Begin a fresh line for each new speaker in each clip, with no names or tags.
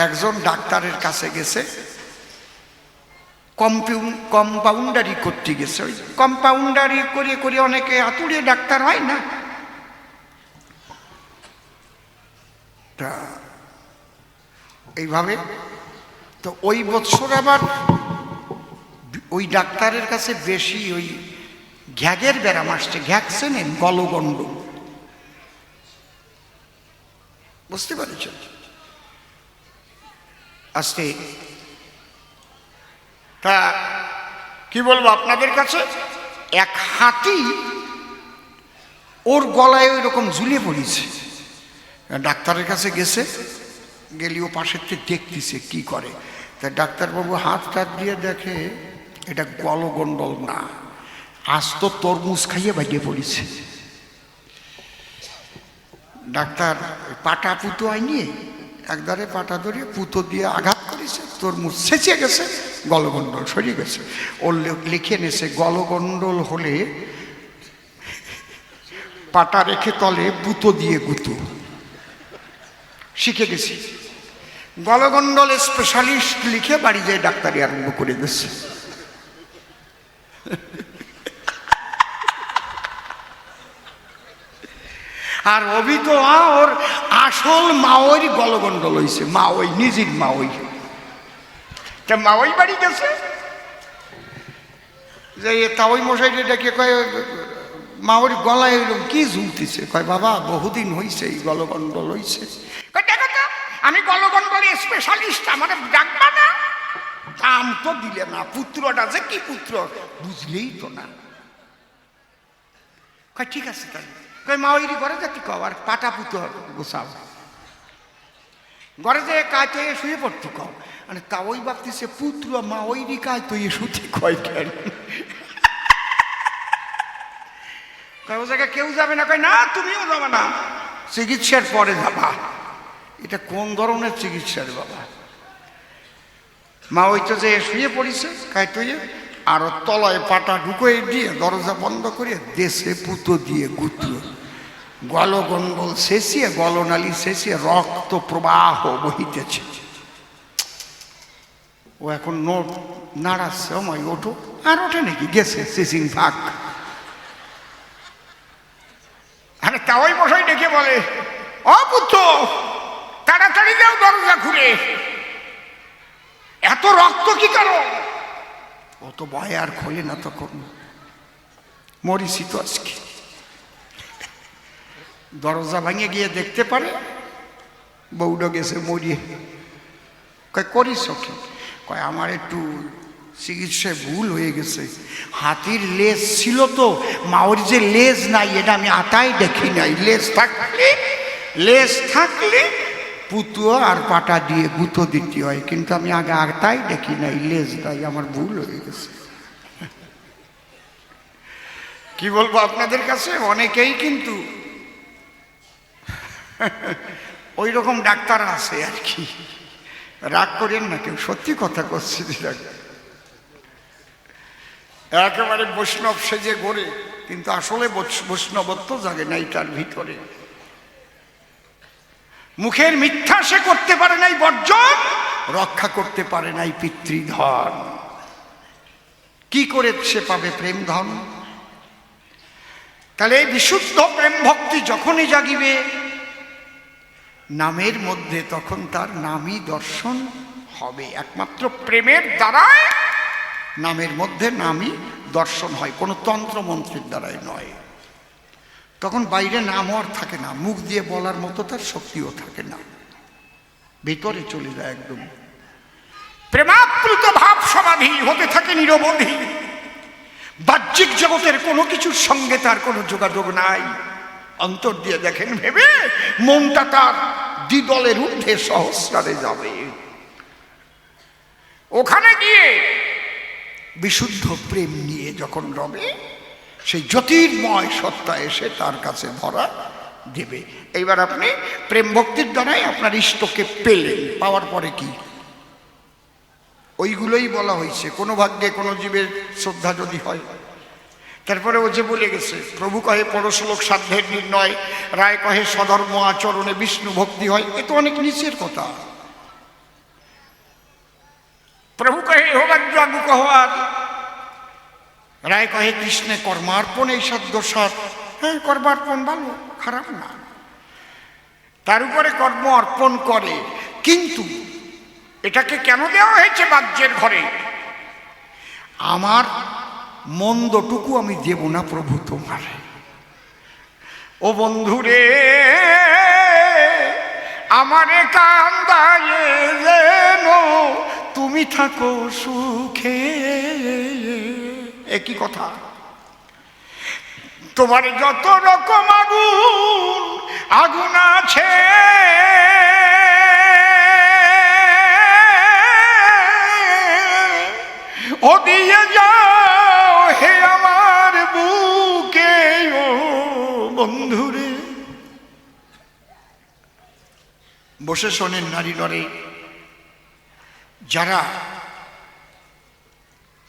একজন ডাক্তারের কাছে গেছে, কম্পাউন্ডারি করতে গেছে। ওই কম্পাউন্ডারি করে করে অনেকে আতুরে ডাক্তার হয় না, তা এইভাবে। তো ওই বছর আবার ওই ডাক্তারের কাছে বেশি ওই ঘ্যাগের ব্যারাম আসছে। ঘ্যাগ চেনেন? গলগণ্ড, বুঝতে পারছেন? আজকে তা কি বলবো আপনাদের কাছে, এক হাতি ওর গলায় ওই রকম ঝুলিয়ে পড়েছে। ডাক্তারের কাছে গেছে, গেলি ও পাশের থেকে দেখতেছে কি করে। তা ডাক্তারবাবু হাত টাত দিয়ে দেখে এটা গলগণ্ডল না, আজ তো তরমুজ খাইয়ে বাইরে পড়েছে। ডাক্তার পাটা পুতো আইনি একদারে পাটা ধরে পুতো দিয়ে আঘাত করেছে, তরমুজ ছেঁচে গেছে, গলগণ্ডল সরিয়ে গেছে। ওর লিখে নেছে গলগণ্ডল হলে পাটা রেখে তলে পুতো দিয়ে গুতো। শিখে গেছি। গলগণ্ডল স্পেশালিস্ট লিখে বাড়ি যেয়ে ডাক্তারি আরম্ভ করে গেছে। আর অভি তো ওর আসল মাওই গলগণ্ডল হয়েছে। মাওই নিজের মাওই, তা মাওই বাড়ি গেছে যে তা ওই মশাইটা ডেকে কয় মাওর গলায় এরকম কি ঝুলতেছে? কয় বাবা বহুদিন হয়েছে এই গলগণ্ডল হয়েছে। আমি গলগণ্ডলের স্পেশালিস্ট, আমার ডাকবা না? দাম তো দিলে না, পুত্রটা যে কি পুত্র বুঝলেই তো না। কয় ঠিক আছে তাহলে। কয় মা ওইরি ঘরে যাচ্ছি কও, আর পাটা পুতো গোসাও ঘরে যে কাজ তো শুয়ে পড়তো কও। মানে তা ওই ভাবতেছে পুত্র মা ওইরি কাজ তো শুতে কয় কেন? কয় ও জায়গায় কেউ যাবে না? কয় না তুমিও যাবে না, চিকিৎসার পরে যাবা। এটা কোন ধরনের চিকিৎসা রে বাবা? মা ওই তো যে শুয়ে পড়েছে কায় তুই, আর তলায় পাটা ঢুকিয়ে দিয়ে দরজা বন্ধ করে দেশে পুতো দিয়ে গুতো, গলগণ্ডল শেষিয়ে গলনালী শেষিয়ে রক্ত প্রবাহ বহিতেছে। ও এখন নোট নাড়াচ্ছে, আমায় ওঠো। আর ওঠে নাকি? গেছে সিসিং ভাগ। আরে তা ওই মশাই ডেকে বলে ও পুত্র তাড়াতাড়ি যাও দরজা খুলে, এত রক্ত কি কারণ? ও তো ভয় আর খোলে না, তখন মরিছি তো আজকে। দরজা ভাঙে গিয়ে দেখতে পারে বউটা গেছে মরিয়ে। কয় করিস কি? কয় আমার একটু চিকিৎসায় ভুল হয়ে গেছে, হাতির লেজ ছিল তো মাওর যে লেজ নাই এটা আমি আতাই দেখি নাই। লেজ থাকলে পুতুয়া আর পাটা দিয়ে গুঁতো দিতে হয়, কিন্তু আমি আগে আতাই দেখি নাই, লেজ নাই, আমার ভুল হয়ে গেছে। কি বলবো আপনাদের কাছে, অনেকেই কিন্তু ওই রকম ডাক্তার আছে আর কি। রাগ করেন না কেউ, সত্যি কথা করছি। একেবারে বৈষ্ণব সেজে গড়ে, কিন্তু আসলে বৈষ্ণবত্ব জাগে নাই তার ভিতরে। মুখের মিথ্যা সে করতে পারে নাই বর্জন, রক্ষা করতে পারে নাই পিতৃধন। কি করে সে পাবে প্রেম ধন? তাহলে এই বিশুদ্ধ প্রেম ভক্তি যখনই জাগিবে নামের মধ্যে, তখন তার নামই দর্শন হবে। একমাত্র প্রেমের দ্বারায় নামের মধ্যে নামই দর্শন হয়, কোনো তন্ত্রমন্ত্রের দ্বারাই নয়। তখন বাইরে নাম আর থাকে না, মুখ দিয়ে বলার মতো তার শক্তিও থাকে না, ভিতরে চলে যায় একদম। প্রেমাপ্লুত ভাব সমাধি হতে থাকে নিরবধি। বাহ্যিক জগতের কোনো কিছুর সঙ্গে তার কোনো যোগাযোগ নাই। অন্তর দিয়ে দেখেন ভেবে মনটা তার দ্বিদলের ঊর্ধ্বে সহস্রারে যাবে। ওখানে গিয়ে বিশুদ্ধ প্রেম নিয়ে যখন রবে, সেই জ্যোতির্ময় সত্তা এসে তার কাছে ধরা দেবে। এইবার আপনি প্রেম ভক্তির দ্বারাই আপনার ইষ্টকে পেলেন, পাওয়ার পরে কি? ওইগুলোই বলা হয়েছে। কোনো ভাগ্যে কোনো জীবের শ্রদ্ধা যদি হয়, তারপরে ও যে বলে গেছে প্রভু কহে পরশলোক সাধ্যের নির্ণয়, রায় কহে স্বধর্ম আচরণে বিষ্ণু ভক্তি হয়। এ তো অনেক নিচের কথা। ইহবাজ্য আগু কহবার। রায় কহে কৃষ্ণে কর্মার্পণ এই সাধ্য সাত। হ্যাঁ, কর্মার্পণ ভালো, খারাপ না, তার উপরে কর্ম অর্পণ করে। কিন্তু এটাকে কেন দেওয়া হয়েছে বাহ্যের ঘরে? আমার মন্দটুকু আমি দেব না প্রভু তোমার। ও বন্ধুরে, আমারে কান্দায় যেন তুমি থাকো সুখে। একই কথা। তোমার যত রকম আগুন আগুন আছে, ও দিয়ে যাও হে আমার বুকে ও বন্ধুরে। বসে শোনেন নারী নরে, যারা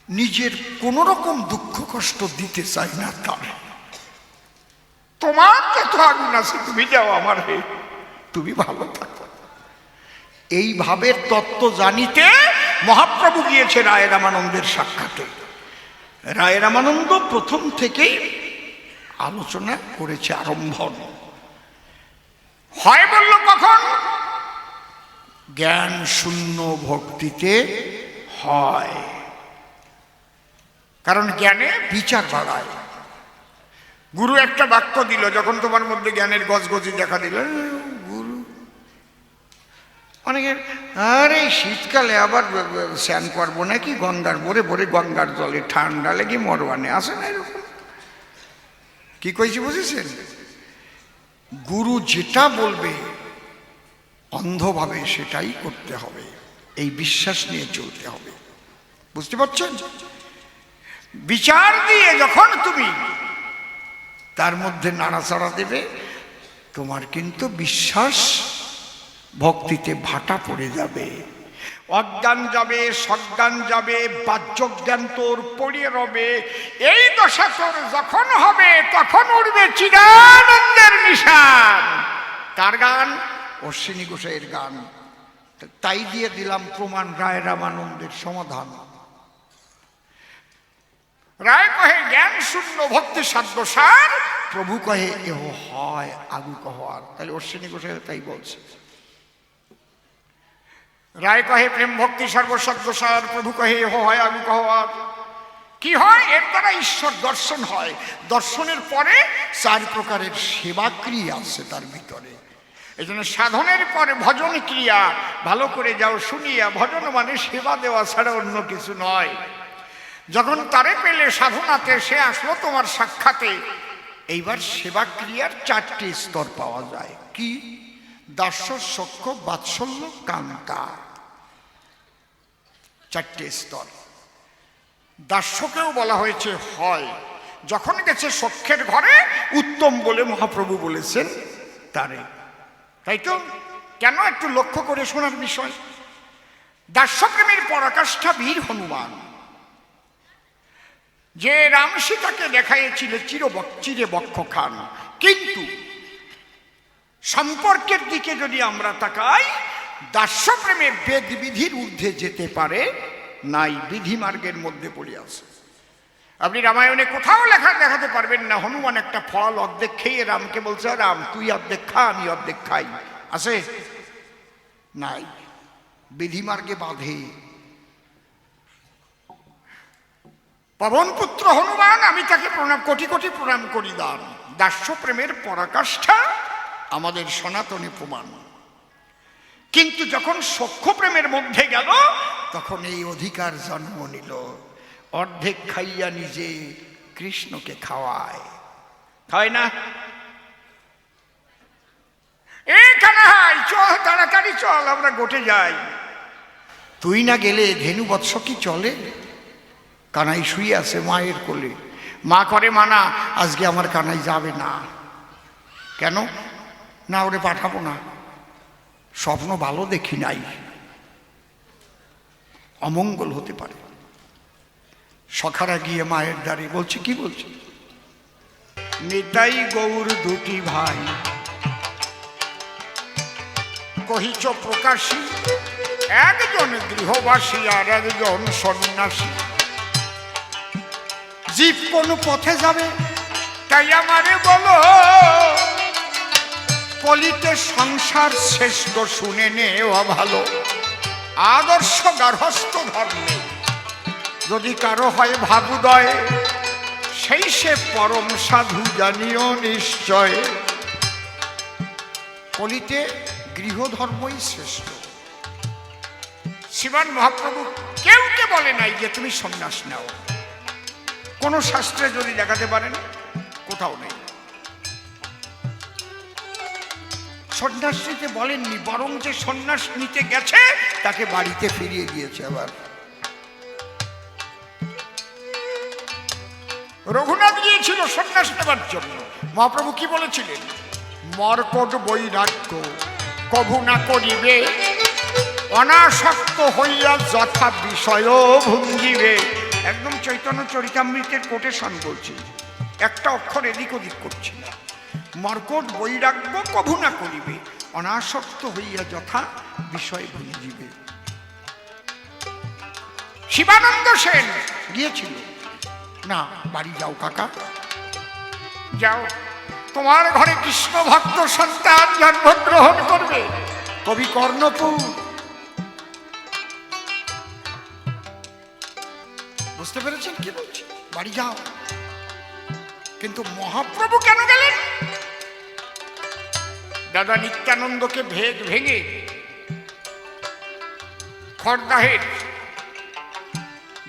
নিজের কোন রকম দুঃখ কষ্ট দিতে চায় না, তার তোমার যত আগুন আছে তুমি যাও আমার, হে তুমি ভালো থাকো। এই ভাবের তত্ত্ব জানিতে মহাপ্রভু গিয়েছে রায় রামানন্দের সাক্ষাতে। রায় রামানন্দ প্রথম থেকেই আলোচনা করেছে, আরম্ভন হয় বলল কখন? জ্ঞান শূন্য ভক্তিতে হয়। কারণ জ্ঞানে বিচার বাড়ায়। গুরু একটা বাক্য দিল, যখন তোমার মধ্যে জ্ঞানের গজগজি দেখা দিল, গুরু অনেকের আরে শীতকালে আবার স্নান করবো নাকি গঙ্গার ভরে ভরে গঙ্গার জলে, ঠান্ডা লেগে মরবানে আসে না, এরকম কি কইছি বুঝেছেন? গুরু যেটা বলবে অন্ধভাবে সেটাই করতে হবে, এই বিশ্বাস নিয়ে চলতে হবে। বুঝতে পারছেন? বিচার দিয়ে যখন তুমি তার মধ্যে নাড়াচাড়া দেবে, তোমার কিন্তু বিশ্বাস ভক্তিতে ভাটা পড়ে যাবে, অজ্ঞান যাবে, সজ্ঞান যাবে, বাহ্যজ্ঞান তোর পড়িয়ে রবে। এই দশা তোর যখন হবে, তখন উঠবে চিদানন্দের নিশান। কার গান? অশ্বিনী গোসাইয়ের গান। তাই দিয়ে দিলাম প্রমাণ, রায় রামানন্দের সমাধান। রায় কহে জ্ঞান শূন্য ভক্তি সাধ্য সার, প্রভু কহে এহ হয় আগু কহার। তাহলে অশ্বিনী গোসাই তাই বলছে। রায় কহে প্রেম ভক্তি সর্বসাধ্য সার, প্রভু কহে এহ হয় আগু কহার। কি হয়? এর দ্বারা ঈশ্বর দর্শন হয়। দর্শনের পরে 4 প্রকারের সেবা ক্রিয়া আছে তার ভিতরে। এই জন্য সাধনের পরে ভজন ক্রিয়া ভালো করে যাও শুনিয়া। ভজন মানে সেবা দেওয়া ছাড়া অন্য কিছু নয়। যখন তারে পেলে সাধনাতে, সে আসলো তোমার সাক্ষাতে, এইবার সেবা ক্রিয়ার 4টি স্তর পাওয়া যায়। কি? দাস্য, সখ্য, বাৎসল্য, কান্তা। 4টে স্তর। দাস্যকেও বলা হয়েছে হয়, যখন গেছে সখ্যের ঘরে উত্তম বলে মহাপ্রভু বলেছেন তারে। তাই তো? কেন? একটু লক্ষ্য করে শোনার বিষয়। দাস্যপ্রেমীর পরাকাষ্ঠা বীর হনুমান, যে রাম সীতাকে দেখাইছিল চিরে বক্ষ খান। কিন্তু সম্পর্কের দিকে যদি আমরা তাকাই, দাস্যপ্রেমে বেদ বিধির ঊর্ধ্বে যেতে পারে নাই, বিধি মার্গের মধ্যে পড়ে আছে। আপনি রামায়ণে কোথাও লেখা দেখাতে পারবেন না হনুমান একটা ফল অর্ধেক খেয়ে রামকে বলছে, রাম তুই অর্ধেক খা, আমি অর্ধেক খাই। আছে? নাই। বিধি মার্গে বাঁধে। পবন পুত্র হনুমান, আমি তাকে প্রণাম, কোটি কোটি প্রণাম করি দান। দাস্য প্রেমের পরাকাষ্ঠা আমাদের সনাতনী প্রমাণ। কিন্তু যখন সখ্য প্রেমের মধ্যে গেল, তখন এই অধিকার জন্ম নিল, অর্ধেক খাইয়া নিজে কৃষ্ণকে খাওয়ায়। খায় না? এখানে চল, তাড়াতাড়ি চল, আমরা গোটে যাই। তুই না গেলে ধেনু বৎস কি চলে? কানাই শুয়ে আছে মায়ের কোলে। মা করে মানা, আজকে আমার কানাই যাবে না। কেন? না, ওরে পাঠাবো না, স্বপ্ন ভালো দেখি নাই, অমঙ্গল হতে পারে। সখারা গিয়ে মায়ের দ্বারে বলছে, কি বলছে? নিতাই গৌর দুটি ভাই কহিছ প্রকাশী, একজন গৃহবাসী আর একজন সন্ন্যাসী। জীব কোন পথে যাবে তাই আমারে বলো, কলিতে সংসার শ্রেষ্ঠ শুনে নেওয়া ভালো। আদর্শ গার্হস্থ ধর্মে যদি কারো হয় ভাবুদয়, সেই সে পরম সাধু জানিও নিশ্চয়। কলিতে গৃহধর্মই শ্রেষ্ঠ। শ্রীমান মহাপ্রভু কেউকে বলে নাই যে তুমি সন্ন্যাস নাও, কোন শাস্ত্রে যদি দেখাতে পারেন কোথাও নেই। সন্ন্যাস নিতে বলেননি, বরং যে সন্ন্যাস নিতে গেছে তাকে বাড়িতে ফিরিয়ে দিয়েছে। আবার রঘুনাথ গিয়েছিল সন্ন্যাস নেবার জন্য, মহাপ্রভু কি বলেছিলেন? মর্কট বৈরাগ্য কভু না করিবে, অনাসক্ত হইয়া যথা বিষয় ভুঞ্জিবে। একদম চৈতন্য চরিতামৃতের কোটেশন বলছি, একটা অক্ষর এদিক ওদিক করছি না। মর্কট বৈরাগ্য কভু না করিবে, অনাসক্ত হইয়া যথা বিষয় ভুঞ্জিবে। শিবানন্দ সেন গিয়েছিল না, বাড়ি যাও কাকা যাও, তোমার ঘরে কৃষ্ণ ভক্ত সন্তান জন্মগ্রহণ করবে। কবি কর্ণপুর, বুঝতে পেরেছেন কি বলছি? বাড়ি যাও। কিন্তু মহাপ্রভু কেন গেলেন? দাদা নিত্যানন্দকে ভেঙে খড়দাহের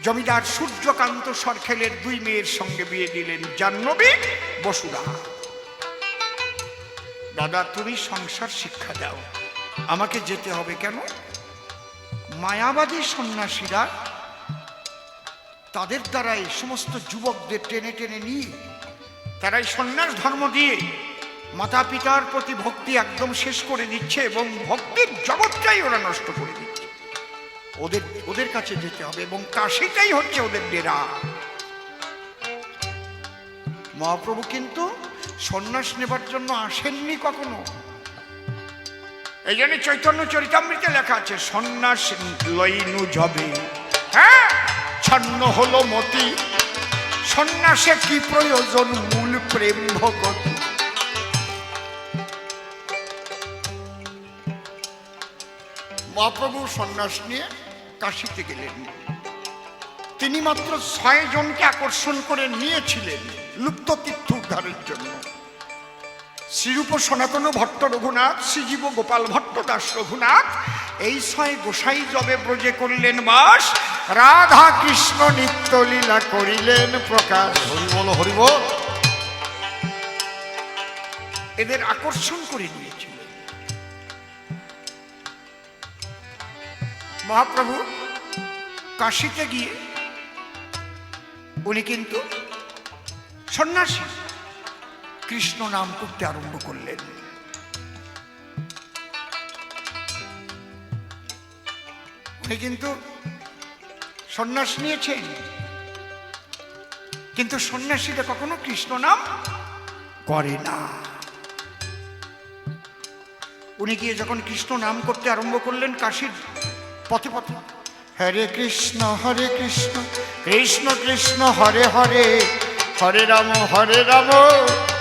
জমিদার সূর্যকান্ত সরখেলের দুই মেয়ের সঙ্গে বিয়ে দিলেন, জাহ্নবী বসুধা। দাদা তুমি সংসার শিক্ষা দাও, আমাকে যেতে হবে কেন? মায়াবাদী সন্ন্যাসীরা তাদের দ্বারাই সমস্ত যুবকদের টেনে টেনে নিয়ে তারাই সন্ন্যাস ধর্ম দিয়ে মাতা পিতার প্রতি ভক্তি একদম শেষ করে দিচ্ছে এবং ভক্তির জগৎটাই ওরা নষ্ট করে দিচ্ছে। ওদের কাছে যেতে হবে এবং কাশীটাই হচ্ছে ওদের ডেরা। মহাপ্রভু কিন্তু সন্ন্যাস নেবার জন্য আসেননি কখনো। এই জন্য চৈতন্য চরিতামৃতে লেখা আছে, সন্ন্যাস লইনু যাবে, হ্যাঁ ছন্ন হলো মতি, সন্ন্যাসে কি প্রয়োজন মূল প্রেম ভগতি। মহাপ্রভু সন্ন্যাস নিয়ে কাশীতে গেলেন। তিনি মাত্র 6 জনকে আকর্ষণ করে নিয়েছিলেন লুপ্ত তীর্থ উদ্ধারের জন্য। শ্রীরূপ সনাতন ভট্ট রঘুনাথ, শ্রীজীব গোপাল ভট্ট দাস রঘুনাথ, এই 6 গোসাই যবে ব্রজে করলেন বাস, রাধা কৃষ্ণ নিত্য লীলা করিলেন প্রকাশ। হরিবল হরিবল। এদের আকর্ষণ করে নিয়েছিলেন মহাপ্রভু। কাশীতে গিয়ে উনি কিন্তু সন্ন্যাসী, কৃষ্ণ নাম করতে আরম্ভ করলেন। উনি কিন্তু সন্ন্যাস নিয়েছেন, কিন্তু সন্ন্যাসীরা কখনো কৃষ্ণ নাম করে না। উনি গিয়ে যখন কৃষ্ণ নাম করতে আরম্ভ করলেন কাশীর পথে পথে, হরে কৃষ্ণ কৃষ্ণ কৃষ্ণ হরে হরে, হরে রাম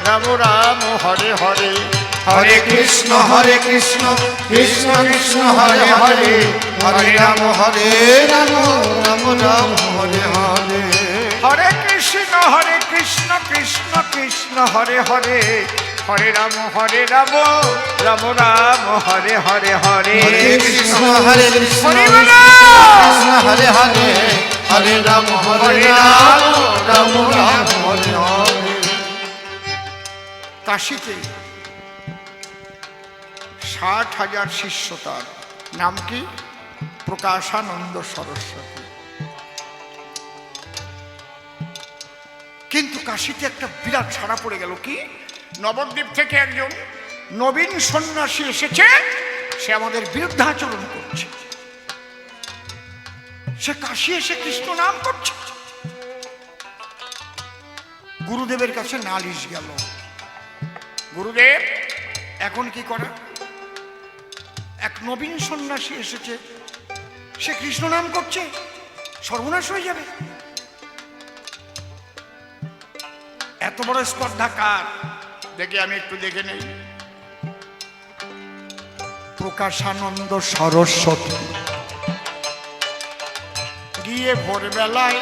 রাম রাম হরে হরে, হরে কৃষ্ণ কৃষ্ণ কৃষ্ণ হরে হরে, হরে রাম রাম রাম হরে হরে, হরে কৃষ্ণ কৃষ্ণ কৃষ্ণ হরে হরে, হরে রাম রাম রাম হরে হরে, হরে কৃষ্ণ কৃষ্ণ হরে হরে, হরে রাম রাম রাম হরে হরে। কাশীতে 60,000 শিষ্য, তার নাম কি? প্রকাশানন্দ সরস্বতী। কিন্তু কাশীতে একটা বিরাট ছাড়া পড়ে গেল। কি? নবদ্বীপ থেকে একজন নবীন সন্ন্যাসী এসেছে, সে আমাদের বিরুদ্ধাচরণ করছে। সে কাশী এসে কৃষ্ণ নাম করছে। গুরুদেবের কাছে নালিশ গেল, গুরুদেব এখন কি করা? এক নবীন সন্ন্যাসী এসেছে, সে কৃষ্ণ নাম করছে, সর্বনাশ হয়ে যাবে। এত বড় স্পর্ধা কার? দেখে আমি একটু দেখে নেই। প্রকাশানন্দ সরস্বতী গিয়ে ভোরবেলায়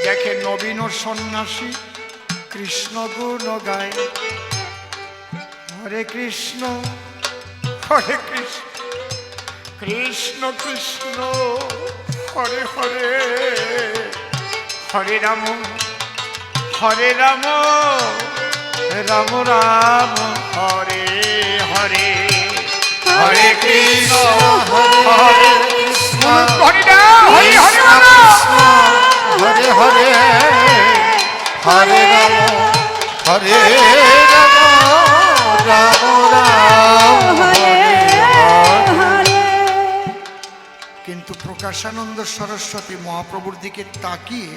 দেখে নবীন সন্ন্যাসী কৃষ্ণ গুণ গায়। হরে কৃষ্ণ হরে কৃষ্ণ, কৃষ্ণ কৃষ্ণ হরে হরে, হরে রাম হরে রাম, রাম রাম হরে হরে, হরে কৃষ্ণ হরে কৃষ্ণ, হরে রাম হরে হরে, হরে হরে, হরে রাম হরে রাম, রাম রাম হরে হরে। কিন্তু প্রকাশানন্দ সরস্বতী মহাপ্রভুর দিকে তাকিয়ে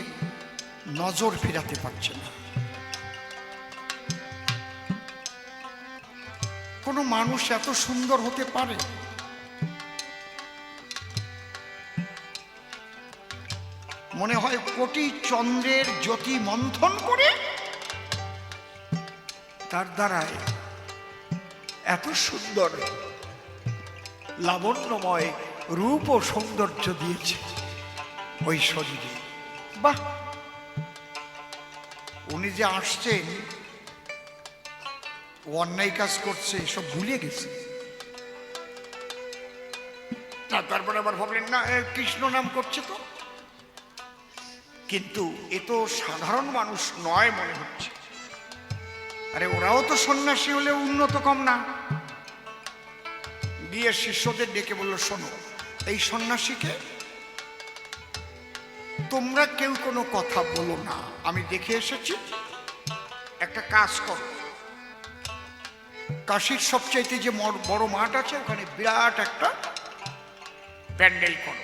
নজর ফিরাতে পারছে না। কোনো মানুষ এত সুন্দর হতে পারে? মনে হয় কোটি চন্দ্রের জ্যোতি মন্থন করে তার দ্বারায় এত সুন্দর লাবণ্যময় রূপ ও সৌন্দর্য দিয়েছে ওই শরীরে। বাহ, উনি যে আসছেন, অন্যায় কাজ করছে এসব ভুলে গেছে। তারপরে আবার ভাবলেন না কৃষ্ণ নাম করছে তো, কিন্তু এ তো সাধারণ মানুষ নয় মনে হচ্ছে। আরে ওরাও তো সন্ন্যাসী হলে উন্নত কম না। গিয়ে শিষ্যদের ডেকে বলল, শোনো, এই সন্ন্যাসীকে তোমরা কেউ কোনো কথা বলো না, আমি দেখে এসেছি। একটা কাজ করো, কাশীর সবচাইতে যে বড় মাঠ আছে ওখানে বিরাট একটা প্যান্ডেল করো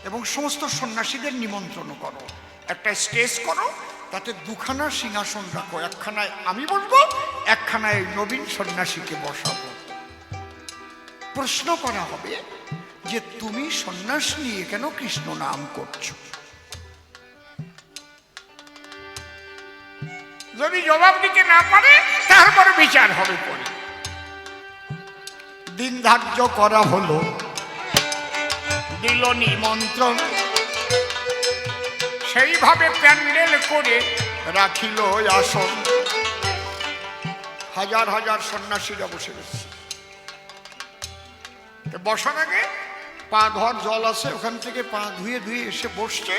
এবং সমস্ত সন্ন্যাসীদের নিমন্ত্রণ করো, একটা স্টেজ করো, তাতে দুখানা সিংহাসন রাখো, একখানায় আমি বলবো, একখানায় নবীন সন্ন্যাসীকে বসাবো। প্রশ্ন করা হবে যে তুমি সন্ন্যাস নিয়ে কেন কৃষ্ণ নাম করছো? যদি জবাব দিতে না পারে তারপর বিচার হবে। পরে দিন ধার্য করা হলো, দিল নিমন্ত্রণ, সেইভাবে প্যান্ডেল করে রাখিল আসন। হাজার হাজার সন্ন্যাসীরা বসে গেছে। বসার আগে পা ধোয়ার জল আছে, ওখান থেকে পা ধুয়ে ধুয়ে এসে বসছে।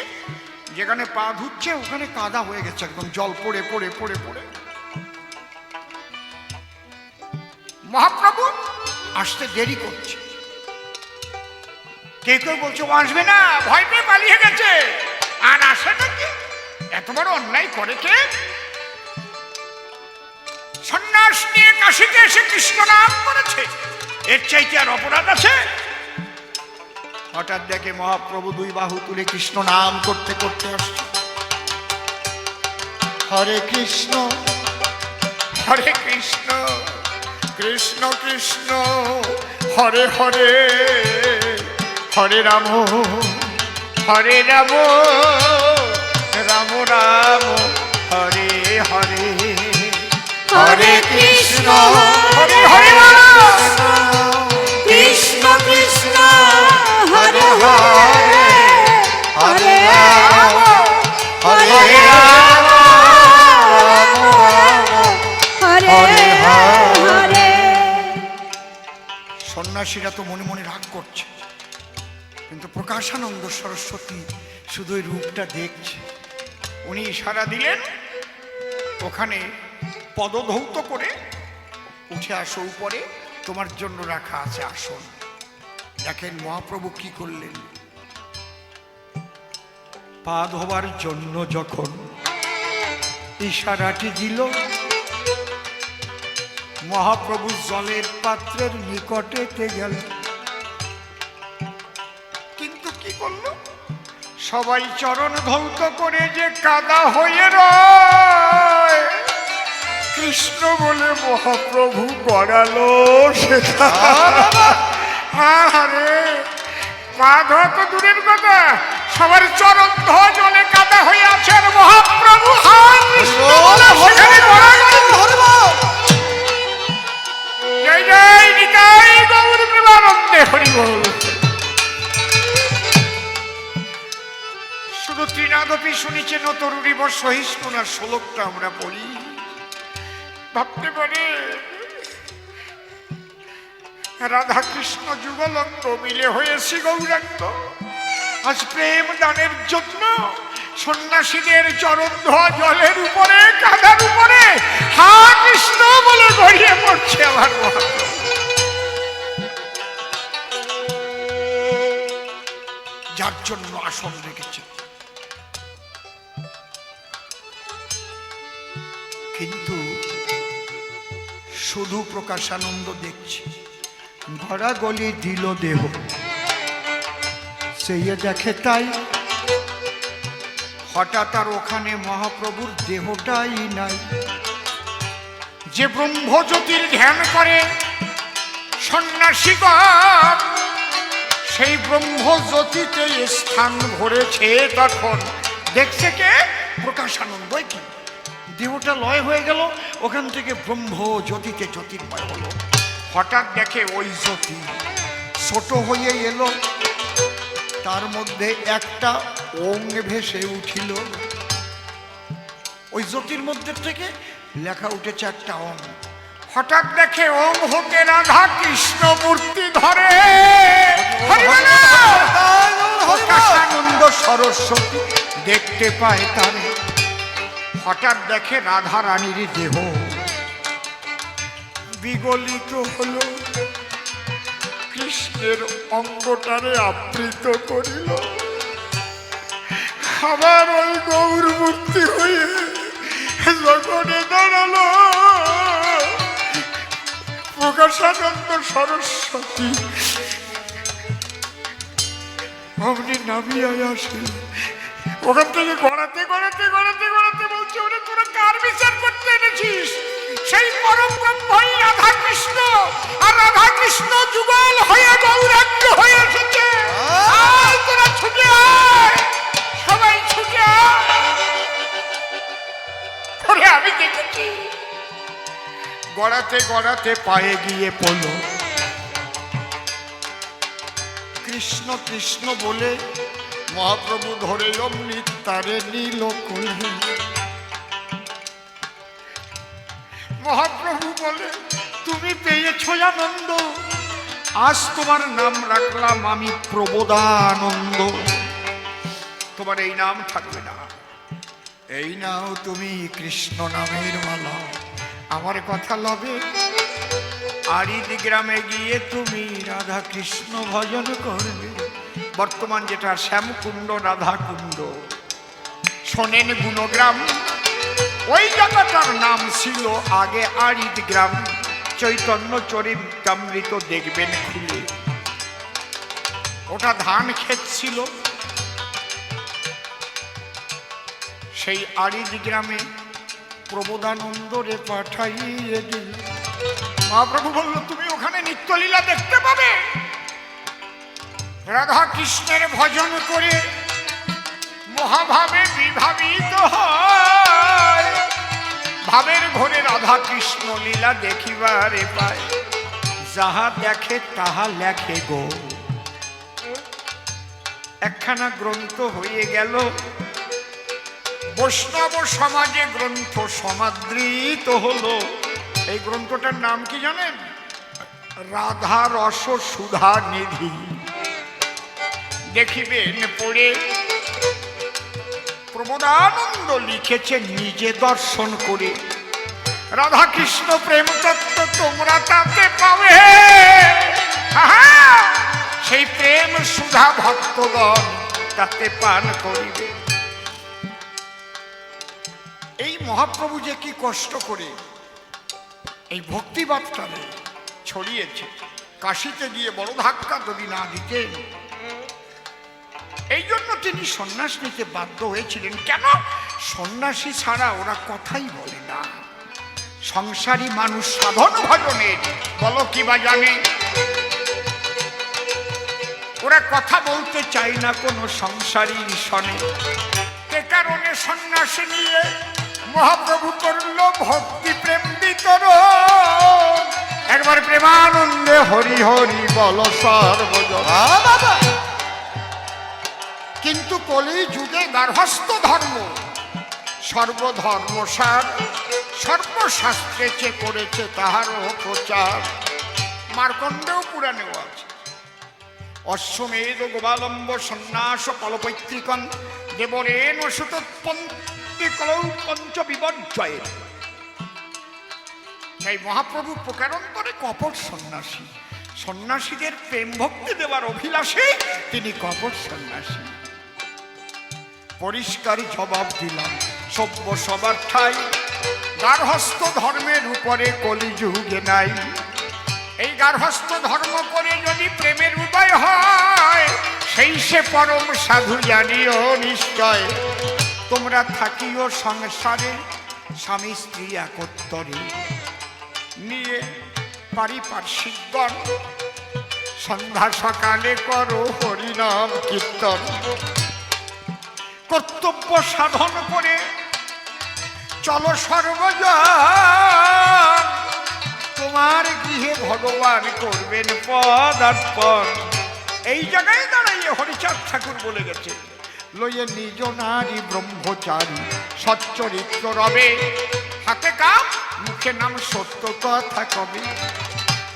যেখানে পা ধুচ্ছে ওখানে কাদা হয়ে গেছে, একদম জল পড়ে পড়ে পড়ে পড়ে। মহাপ্রভু আসতে দেরি করছে। কেউ কেউ বলছে ও আসবে না, ভয় পেয়ে পালিয়ে গেছে। আর আসে নাকি? এত বড় অন্যায় করে কে? সন্ন্যাস নিয়ে কাশীতে এসে কৃষ্ণ নাম করেছে, এর চাইতে আর অপরাধ আছে? হঠাৎ দেখে মহাপ্রভু দুই বাহু তুলে কৃষ্ণ নাম করতে করতে আসছে। হরে কৃষ্ণ হরে কৃষ্ণ, কৃষ্ণ কৃষ্ণ হরে হরে, হরে রাম হরে রাম, রাম রাম হরে হরে, হরে কৃষ্ণ হরে হরে, কৃষ্ণ কৃষ্ণ হরে হরে, হরে রাম হরে রাম, হরে হরে। সন্ন্যাসীরা তো মনে মনে রাগ করছে, কিন্তু প্রকাশানন্দ সরস্বতী শুধু ওই রূপটা দেখছে। উনি ইশারা দিলেন, ওখানে পদধৌত করে উঠে আসো উপরে, তোমার জন্য রাখা আছে আসন। দেখেন মহাপ্রভু কি করলেন। পা ধোবার জন্য যখন ইশারাটি দিল, মহাপ্রভু জলের পাত্রের নিকটেতে গেল। কিন্তু কি করল? সবাই চরণ ধৌত করে যে কাদা হয়ে রয়, কৃষ্ণ বলে মহাপ্রভু গড়ালো সেটা। আরে পা ধোয়া তো দূরের কথা, সবার চরণ ধোয়া জলে কাদা হয়ে আছেন মহাপ্রভু। জয় জয় নিতাই গৌর প্রেমানন্দে হরি বল। শুধু ত্রিনাদপি শুনেছেন তরুণী বর সহিষ্ণুনার শ্লোকটা আমরা পড়ি, ভাবতে পারে রাধা কৃষ্ণ যুগলঙ্গ মিলে হয়েছি গৌরাঙ্গ। আজ প্রেম দানের জন্য সন্ন্যাসীদের চরণ ধোয়া জলের উপরে কাদার উপরে হা কৃষ্ণ বলে গড়িয়ে পড়ছে আমার মহাপ্রভু। যার জন্য আসন রেখেছে, কিন্তু শুধু প্রকাশানন্দ দেখছি গড়াগলি দিল দেহ, সেই দেখে তাই হঠাৎ আর ওখানে মহাপ্রভুর দেহটাই নাই। যে ব্রহ্মজ্যোতির ধ্যান করে সন্ন্যাসীগণ, সেই ব্রহ্মজ্যোতিতে স্থান ভরেছে, তখন দেখছে কে? প্রকাশানন্দ। কি দেহটা লয় হয়ে গেল, ওখান থেকে ব্রহ্মজ্যোতিতে জ্যোতির্ময় হলো। হঠাৎ দেখে ওই জ্যোতি ছোট হয়ে এলো, তার মধ্যে একটা ওং ভেসে উঠিল। ওই জ্যোতির মধ্যে থেকে লেখা উঠেছে একটা ওং। হঠাৎ দেখে ওং হতে রাধা কৃষ্ণ মূর্তি ধরে প্রকাশানন্দ সরস্বতী দেখতে পায় তারে। হঠাৎ দেখে রাধা রানীর দেহ বিগলিত হলো, কৃষ্ণের অঙ্গটারে আবৃত করিল। আবার ওই গৌর মূর্তি হয়ে যখন দাঁড়ালো প্রকাশানন্দ সরস্বতী, অমনি নামিয়ে আসে। ওখান থেকে গড়াতে গড়াতে গড়াতে গড়াতে বলছে, ওরে তোরা কার বিচার করতে এনেছিস? সেই পরম ব্রহ্মই রাধা কৃষ্ণ, আর রাধা কৃষ্ণ যুগল হয়ে গৌরাঙ্গ হয়ে এসেছে। আয় তোরা ছুটে আয়, সবাই ছুটে আয়। ওরে আমি দেখেছি গড়াতে গড়াতে পায়ে গিয়ে পড়ল। কৃষ্ণ কৃষ্ণ বলে মহাপ্রভু ধরে অমনি তারে নীল কোলে। মহাপ্রভু বলে, তুমি পেয়েছ আনন্দ, আজ তোমার নাম রাখলাম আমি প্রবোধানন্দ। তোমার এই নাম থাকবে না, এই নাও তুমি কৃষ্ণ নামের মালা। আমার কথা লবে, আরিদ গ্রামে গিয়ে তুমি রাধা কৃষ্ণ ভজন করবে। বর্তমান যেটা শ্যামকুণ্ড রাধা কুণ্ড, শোনেন গুণগ্রাম, ওই জায়গাটার নাম ছিল আগে আরিদ গ্রাম। চৈতন্য চরিতামৃত দেখবেন খুলে, ওটা ধান ক্ষেত ছিল। সেই আরিদ গ্রামে প্রবোধানন্দরে পাঠাইয়ে দিল। মহাপ্রভু বলল, তুমি ওখানে নিত্যলীলা দেখতে পাবে। রাধা কৃষ্ণের ভজন করে মহাভাবে বিভাবিত হয়, ভাবের ঘরে রাধা কৃষ্ণ লীলা দেখিবারে পায়। যাহা দেখে তাহা লেখে গো, একখানা গ্রন্থ হয়ে গেল। বৈষ্ণব সমাজে গ্রন্থ সমাদৃত হলো। এই গ্রন্থটার নাম কি জানেন? রাধা রস সুধা নিধি। দেখিবেন পড়ে, প্রবোধানন্দ লিখেছে নিজে দর্শন করে। রাধা কৃষ্ণ প্রেম তত্ত্ব তোমরা তাতে পাবে, সেই প্রেম সুধা ভক্তগণ তাতে পান করিবে। এই মহাপ্রভু যে কি কষ্ট করে এই ভক্তিবাদটাকে ছড়িয়েছে, কাশিতে গিয়ে বড় ধাক্কা যদি না দিতেন, এই জন্য তিনি সন্ন্যাস নিতে বাধ্য হয়েছিলেন। কেন? সন্ন্যাসী ছাড়া ওরা কথাই বলে না। সংসারী মানুষ সাধন ভজনের বলো কি বা জানে। ওরা কথা বলতে চায় না কোনো সংসারী শনে। এ কারণে সন্ন্যাসী নিয়ে মহাপ্রভু করল ভক্তি প্রেম বিতরণ। একবার প্রেমানন্দে হরি হরি বল সর্বজন। কিন্তু কলি যুগে গার্হস্থ ধর্ম সর্বধর্মসার, সর্বশাস্ত্রে চে করেছে তাহারও প্রচার। মার্কণ্ডেয় পুরাণেও আছে, অশ্বমেধ গোপালম্ব সন্ন্যাস ফলপৈতৃকন দেবরেণ সুতোৎপন্তি কলৌ পঞ্চ বিপর্যয়ে। তাই মহাপ্রভু প্রকারান্তরে কপট সন্ন্যাসী, সন্ন্যাসীদের প্রেম ভক্তি দেওয়ার অভিলাষে তিনি কপট সন্ন্যাসী। পরিষ্কার জবাব দিলাম সভ্য সবার ঠাই, গার্হস্থ ধর্মের উপরে কলিযুগে নাই। এই গার্হস্থ ধর্ম করে যদি প্রেমের উদয় হয়, সেই সে পরম সাধু জানিও নিশ্চয়। তোমরা থাকিও সংসারে স্বামী স্ত্রী একত্তরে, নিয়ে পারিপার্শ্বিকগণ সন্ধ্যা সকালে করো হরিনাম কীর্তন। কর্তব্য সাধন করে চলো সর্বজন, তোমার গৃহে ভগবান করবেন পদার্পণ। এই জায়গায় দাঁড়াইয়ে হরিচাঁদ ঠাকুর বলে গেছে, লইয়ে নিজ নারী ব্রহ্মচারী সচ্চরিত্র রবে, হাতে কাম মুখে নাম সত্য কথা কবে।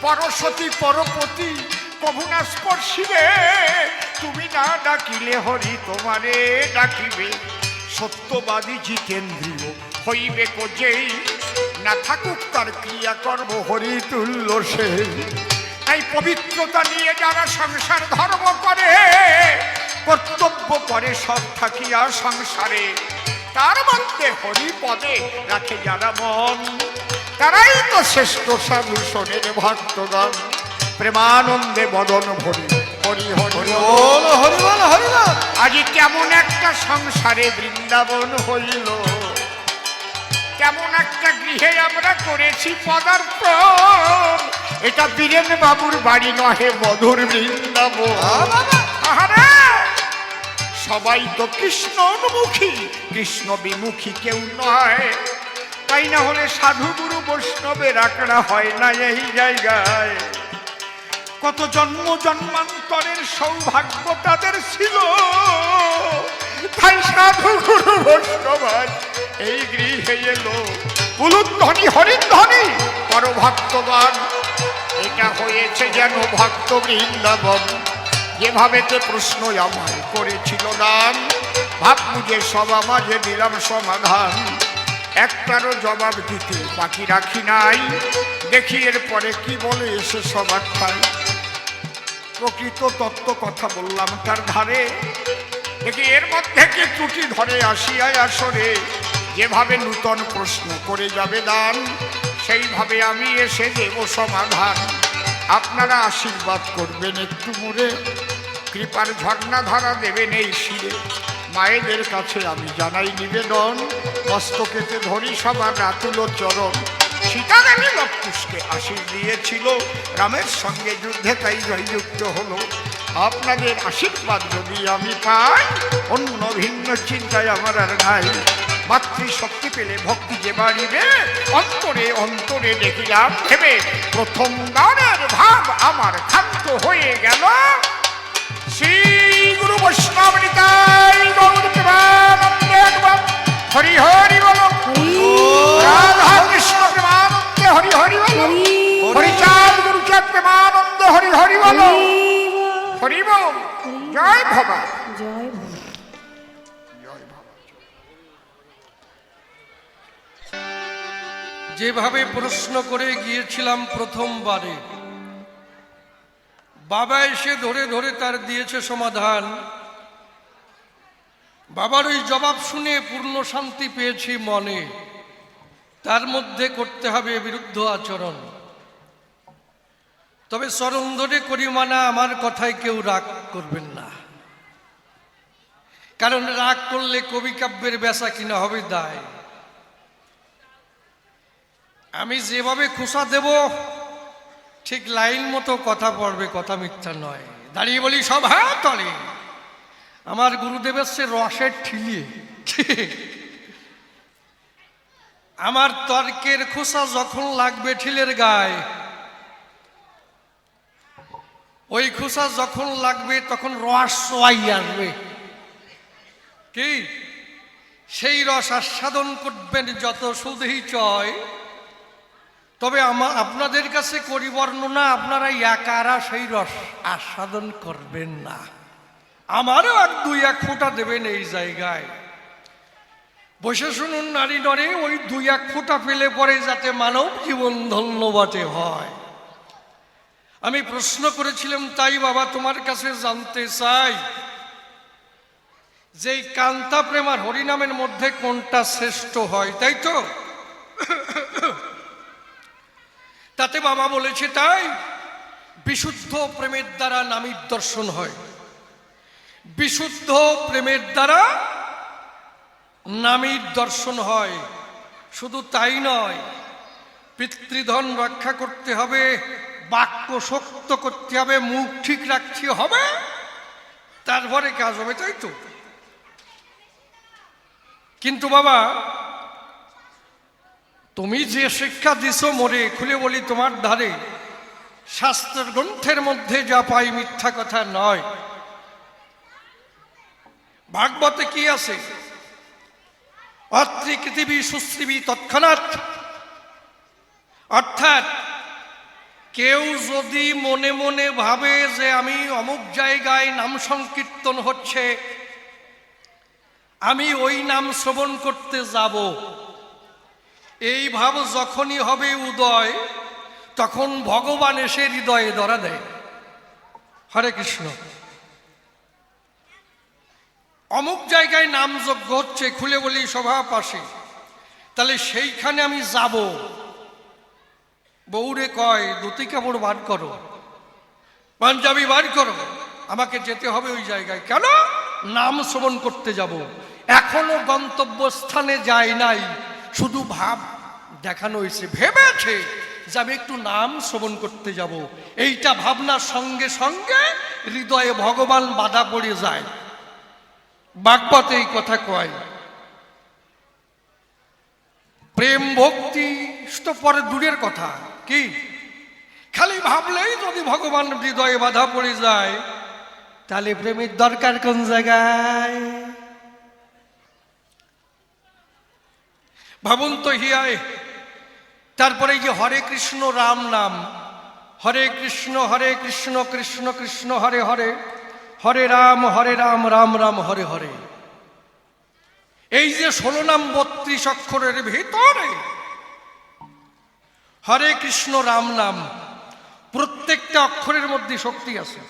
পরসতী পরপতি কভু না স্পর্শিবে, তুমি না ডাকিলে হরি তোমারে ডাকিবে। সত্যবাদী জিতেন্দ্রীয় হইবে যেই, না থাকুক তার ক্রিয়া কর্ম হরি তুল্য সে। তাই পবিত্রতা নিয়ে যারা সংসার ধর্ম করে, কর্তব্য করে সব থাকিয়া সংসারে, তার মধ্যে হরি পদে রাখে যারা মন, তারাই তো শ্রেষ্ঠ সাধু শোনেন ভক্তগণ। প্রেমানন্দে বদন ভরি হরি হরি বল হরি বল হরি বল। আজ কেমন একটা সংসারে বৃন্দাবন হইল, কেমন একটা গৃহে আমরা করেছি পদার্পণ। এটা বীরেন বাবুর বাড়ি নহে মধুর বৃন্দাবন। আহারে, সবাই তো কৃষ্ণ অনুমুখী, কৃষ্ণ বিমুখী কেউ নয়। তাই না হলে সাধু গুরু বৈষ্ণবের আঁকড়া হয় না এই জায়গায়। কত জন্ম জন্মান্তরের সৌভাগ্য তাদের ছিল, তাই সাধু গুরু বৈষ্ণব এই গৃহে এলো। উলুধ্বনি হরিধ্বনি পরভক্তগণ, এটা হয়েছে যেন ভক্ত বৃন্দাবন। যেভাবেতে প্রশ্ন আমায় করেছিল দান, ভাব বুঝে সবা মাঝে দিলাম সমাধান। একটারও জবাব দিতে বাকি রাখি নাই, দেখি এর পরে কি বলে এসে সবার ঠাই। প্রকৃত তত্ত্ব কথা বললাম তার ধারে, দেখি এর মধ্যে কি ত্রুটি ধরে আসিয়ায় আসরে। যেভাবে নূতন প্রশ্ন করে যাবে দান, সেইভাবে আমি এসে দেব সমাধান। আপনারা আশীর্বাদ করবেন একটু মোরে, কৃপার ঝর্ণা ধারা দেবেন এই শিরে। মায়েদের কাছে আমি জানাই নিবেদন, মস্তকেতে ধরি সবার রাতুল চরণ। সীতা রানী লবকুশকে আশীষ দিয়েছিল, রামের সঙ্গে যুদ্ধে তাই জয়যুক্ত হলো। আপনাদের আশীর্বাদ যদি আমি পাই, অন্য ভিন্ন চিন্তায় আমার আর নাই। মাতৃশক্তি পেলে ভক্তি যে বাড়িবে, অন্তরে অন্তরে দেখিলাম ভেবে। প্রথম গানের ভাব আমার ক্ষান্ত হয়ে গেল। শ্রী গুরু বৈষ্ণব নিতাই গৌর প্রেমানন্দে একবার হরি হরি বল। রাধা কৃষ্ণ প্রেমানন্দে হরি হরি বল। হরিচাঁদ গুরুচাঁদ প্রেমানন্দে হরি হরি বল। হরি বল। জয় ভবা জয় ভবা জয় ভবা।
যেভাবে প্রশ্ন করে গিয়েছিলাম প্রথমবারে, বাবা এসে ধরে ধরে তার দিয়েছে সমাধান। বাবার ওই জবাব শুনে পূর্ণ শান্তি পেয়েছি মনে। তার মধ্যে করতে হবে বিরুদ্ধ আচরণ। তবে চরণ ধরে করি মানা, আমার কথায় কেউ রাগ করবেন না, কারণ রাগ করলে কবি কাব্যের বেচা কিনা হবে দায়। আমি যেভাবে খোসা দেব ঠিক লাইন মতো কথা পড়বে, কথা মিথ্যা নয়। দাঁড়িয়ে বলি সভা তলে, আমার গুরুদেব এসছে রসের ঠিলিয়ে। আমার তর্কের খোসা যখন লাগবে ঠিলের গায়ে, ওই খোসা যখন লাগবে তখন রস সোয়াই আসবে। কি সেই রস আস্বাদন করবেন যত সুদেহী চয়। তবে আপনাদের কাছে করি বর্ণনা, আপনারা একারা সেই রস আস্বাদন করবেন না, আমারও এক দুই এক ফোঁটা দেবেন এই জায়গায়। বসে শুনুন নারী নরে, ওই দুই এক ফোঁটা পেলে পরে যাতে মানব জীবন ধন্য বটে হয়। আমি প্রশ্ন করেছিলাম, তাই বাবা তোমার কাছে জানতে চাই যে কান্তা প্রেম আর হরিনামের মধ্যে কোনটা শ্রেষ্ঠ হয়, তাই তো? তাতে বাবা বলেছে তাই বিশুদ্ধ প্রেমের দ্বারা নামীর দর্শন হয়, বিশুদ্ধ প্রেমের দ্বারা নামীর দর্শন হয়। শুধু তাই নয়, পিতৃধন রক্ষা করতে হবে, বাক্য শক্ত করতে হবে, মুখ ঠিক রাখতে হবে, তারপরে কাজ হবে, তাই তো? কিন্তু বাবা তুমি যে শিক্ষা দিছো মোরে, খুলে বলি তোমার ধারে শাস্ত্রের গ্রন্থের মধ্যে যা পাই মিথ্যা কথা নয়। ভাগবতে কি আছে? অত্রি পৃথিবী সুশ্রীবী তৎক্ষণাৎ। অর্থাৎ কেউ যদি মনে মনে ভাবে যে আমি অমুক জায়গায় নাম সংকীর্তন হচ্ছে, আমি ওই নাম শ্রবণ করতে যাব, এই ভাব যখনই হবে উদয়, তখন ভগবান এসে হৃদয়ে ধরা দেয়। হরে কৃষ্ণ। অমুক জায়গায় নাম যজ্ঞ হচ্ছে, খুলে বলি সভা পাশে, তাহলে সেইখানে আমি যাব। বউরে কয় ধুতি কাপড় বার করো, পাঞ্জাবি বার করো, আমাকে যেতে হবে ওই জায়গায়। কেন? নাম শ্রবণ করতে যাব। এখনো গন্তব্যস্থানে যায় নাই, শুধু ভাব দেখানো হয়েছে, ভেবেছে যে আমি একটু নাম শ্রবণ করতে যাব। এইটা ভাবনার সঙ্গে সঙ্গে হৃদয়ে ভগবান বাধা পড়ে যায়। ভাগবতে এই কথা কয়। প্রেম ভক্তি তো পরে দূরের কথা, কি খালি ভাবলেই যদি ভগবান হৃদয়ে বাধা পড়ে যায়, তাহলে প্রেমের দরকার কোন জায়গায়? ভাবুন তো হিয়ায়। তারপরে এই যে হরে কৃষ্ণ রাম নাম, হরে কৃষ্ণ কৃষ্ণ কৃষ্ণ হরে হরে, হরে রাম রাম রাম হরে হরে। এই যে 16 নাম 32 অক্ষরের ভিতরে হরে কৃষ্ণ রাম নাম, প্রত্যেকটা অক্ষরের মধ্যে শক্তি আছে।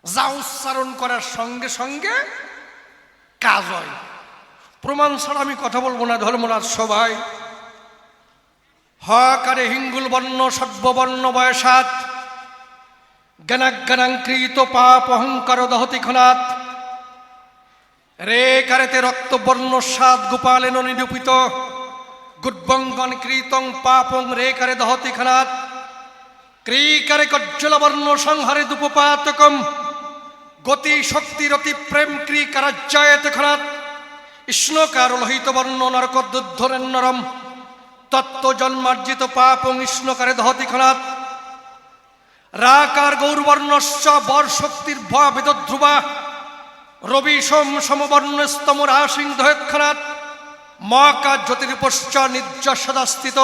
যা উচ্চারণ করার সঙ্গে সঙ্গে কাজ হয়। প্রমাণ ছাড়া আমি কথা বলবো না ধর্মরাজ সভায়। হকারে হিঙ্গুল বর্ণ সর্ববর্ণ বয়সাত, জ্ঞানাজ্ঞানাঙ্কৃত পাপ অহংকার দহতি খনাত, রে কারেতে রক্তবর্ণ সাত গোপালেন নিরূপিত, গুডবঙ্গন কৃতং পাপং রে কারে দহতি খনাত, ক্রিকারে কজ্জল বর্ণ সংহারে দুপপাতকম, গতি শক্তি রতি প্রেম ক্রিকারাজ্যায়ত খনাত, ইষ্ণকার লোহিত বর্ণ নরকদ্দুদ্ধরেন্নরম, তত্ত্ব জন্মার্জিত পাপং ইষ্ণকারে দহতি খনাত, রাকার গৌরবর্ণশ্চ বর শক্তির ভয় বেদধ্রুবা, রবি সোম সমবর্ণস্তম রাশিং দহৎখনাত, মহাকার জ্যোতিরূপশ্চ নির্য সদাস্থিত,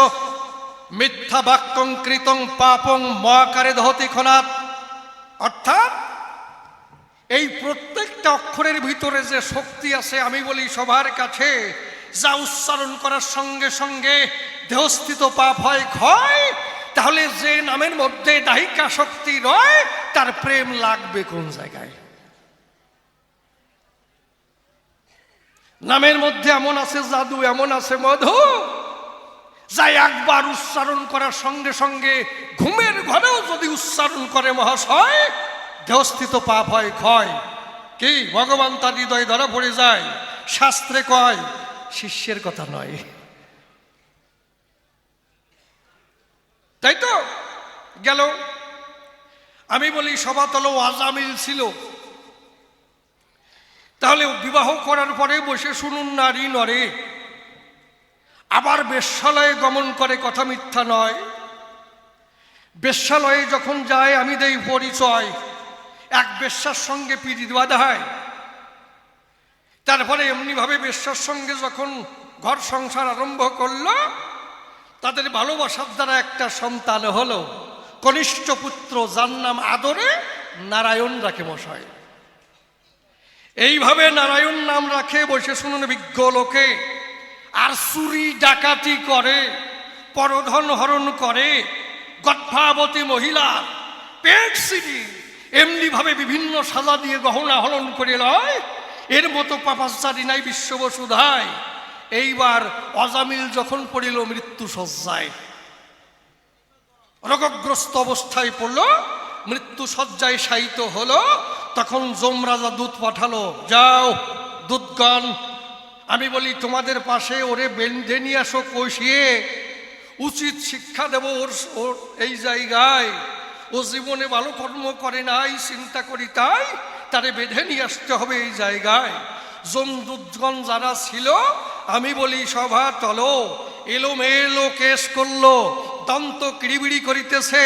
মিথ্যা বাক্যং কৃতং পাপং মহাকারে দহতি খনাত। অর্থাৎ এই প্রত্যেকটা অক্ষরের ভিতরে যে শক্তি আছে, আমি বলি সবার কাছে, যা উচ্চারণ করার সঙ্গে সঙ্গে দেহস্থিত পাপ হয় ক্ষয়, তাহলে যে নামের মধ্যে দাহিকা শক্তি রয়, তার প্রেম লাগবে কোন জায়গায়? নামের মধ্যে এমন আছে জাদু, এমন আছে মধু, যা একবার উচ্চারণ করার সঙ্গে সঙ্গে ঘুমের ঘরেও যদি উচ্চারণ করে মহাশয়, দেহস্থিত পাপ হয় ক্ষয়। কি ভগবান তার হৃদয়ে ধরা পড়ে যায়। শাস্ত্রে কয়, শিষ্যের কথা নয়, তাই তো গেল। আমি বলি সভাতল আজামিল ছিল, তাহলে বিবাহ করার পরে বসে শুনুন নারী নরে, আবার বেশ্যালয়ে গমন করে, কথা মিথ্যা নয়। বেশ্যালয়ে যখন যায় আমি দেই পরিচয়, এক বেশ্যার সঙ্গে পিড়িত বাঁধা হয়, তারপরে এমনিভাবে বেশ্যার সঙ্গে যখন ঘর সংসার আরম্ভ করলো, তাদের ভালোবাসার দ্বারা একটা সন্তান হলো, কনিষ্ঠ পুত্র, যার নাম আদরে নারায়ণ রাখে মশাই। এইভাবে নারায়ণ নাম রাখে, বসে শুনুন বিজ্ঞ লোকে। আর চুরি ডাকাতি করে, পরধন হরণ করে, গর্ভাবতী মহিলা পেট সিঁড়ি এমনি ভাবে বিভিন্ন সাজা দিয়ে গহনা হরণ করে লয়, এর মতো পাপাচারী নাই বিশ্ববসুধায়। এইবার অজামিল যখন পড়িল মৃত্যু শয্যায়, রোগগ্রস্ত অবস্থায় পড়ল, মৃত্যু শয্যায় শায়িত হলো, তখন যমরাজা দূত পাঠালো, যাও দূতগণ, আমি বলি তোমাদের পাশে ওরে বেঁধে নিয়ে আসো, কষিয়ে উচিত শিক্ষা দেব ওর এই জায়গায়। ও জীবনে ভালো কর্ম করে নাই, চিন্তা করি তাই তারে বেঁধে নিয়ে আসতে হবে এই জায়গায়। যমদূতগণ যারা ছিল, আমি বলি সভা তলো, এলোমেলো কেশ করলো, দন্ত কিড়িবিড়ি করিতেছে।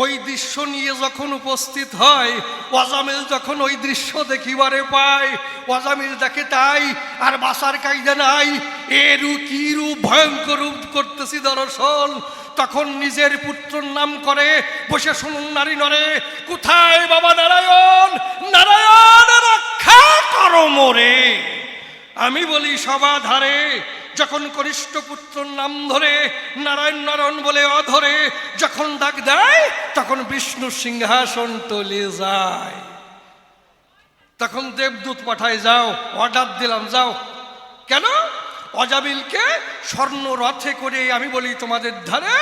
ওই দৃশ্য নিয়ে যখন উপস্থিত হয়, অজামিল যখন ওই দৃশ্য দেখিবারে পায়, অজামিল দেখে তাই আর বাসার কায়দা নাই, এরু কি রূপ ভয়ঙ্কর রূপ করতেছি দর্শন। তখন নিজের পুত্রর নাম করে, বসে শুনুন নারী নরে, কোথায় বাবা নারায়ণ, নারায়ণ রক্ষা করো মোরে। আমি বলি সভা ধারে, যখন কনিষ্ঠ পুত্রর নাম ধরে নারায়ণ নারায়ণ বলে অধরে যখন ডাক দেয়, তখন বিষ্ণু সিংহাসন টলে যায়। তখন দেবদূত পাঠায়, যাও, অর্ডার দিলাম, যাও। কেন? অজামিলকে স্বর্ণ রথে করে আমি বলি তোমাদের ধারে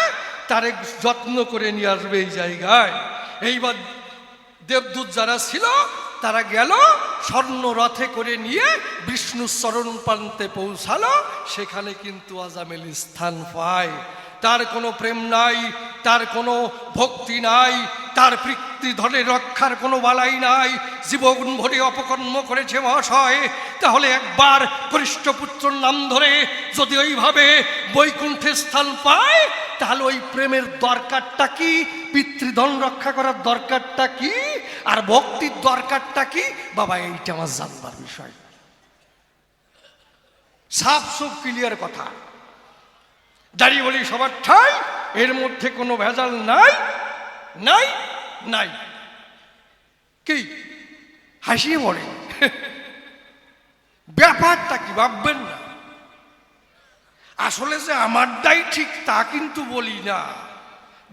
তারে যত্ন করে নিয়ে আসবে এই জায়গায়। এইবার দেবদূত যারা ছিল তারা গেল, স্বর্ণ রথে করে নিয়ে বিষ্ণুর চরণ প্রান্তে পৌঁছালো। সেখানে কিন্তু আজামিল স্থান পায়। তার কোনো প্রেম নাই, তার কোনো ভক্তি নাই, তার পিতৃ ধরে রক্ষার কোনো বালাই নাই, জীবন ভরে অপকর্ম করেছে মহাশয়। তাহলে একবার কনিষ্ঠ পুত্রর নাম ধরে যদি ওইভাবে বৈকুণ্ঠে স্থান পায়, তাহলে ওই প্রেমের দরকারটা কি, পিতৃধন রক্ষা করার দরকারটা কি, আর ভক্তির দরকারটা কি? বাবা, এইটা আমার জানবার বিষয়। সাফ সুফ ক্লিয়ার কথা। দাঁড়িয়ে বলি সবার ঠাই, এর মধ্যে কোনো ভেজাল নাই, নাই, নাই। কি হাসিয়ে পড়ে, ব্যাপারটা কি ভাববেন না। আসলে যে আমারটাই ঠিক তা কিন্তু বলি না।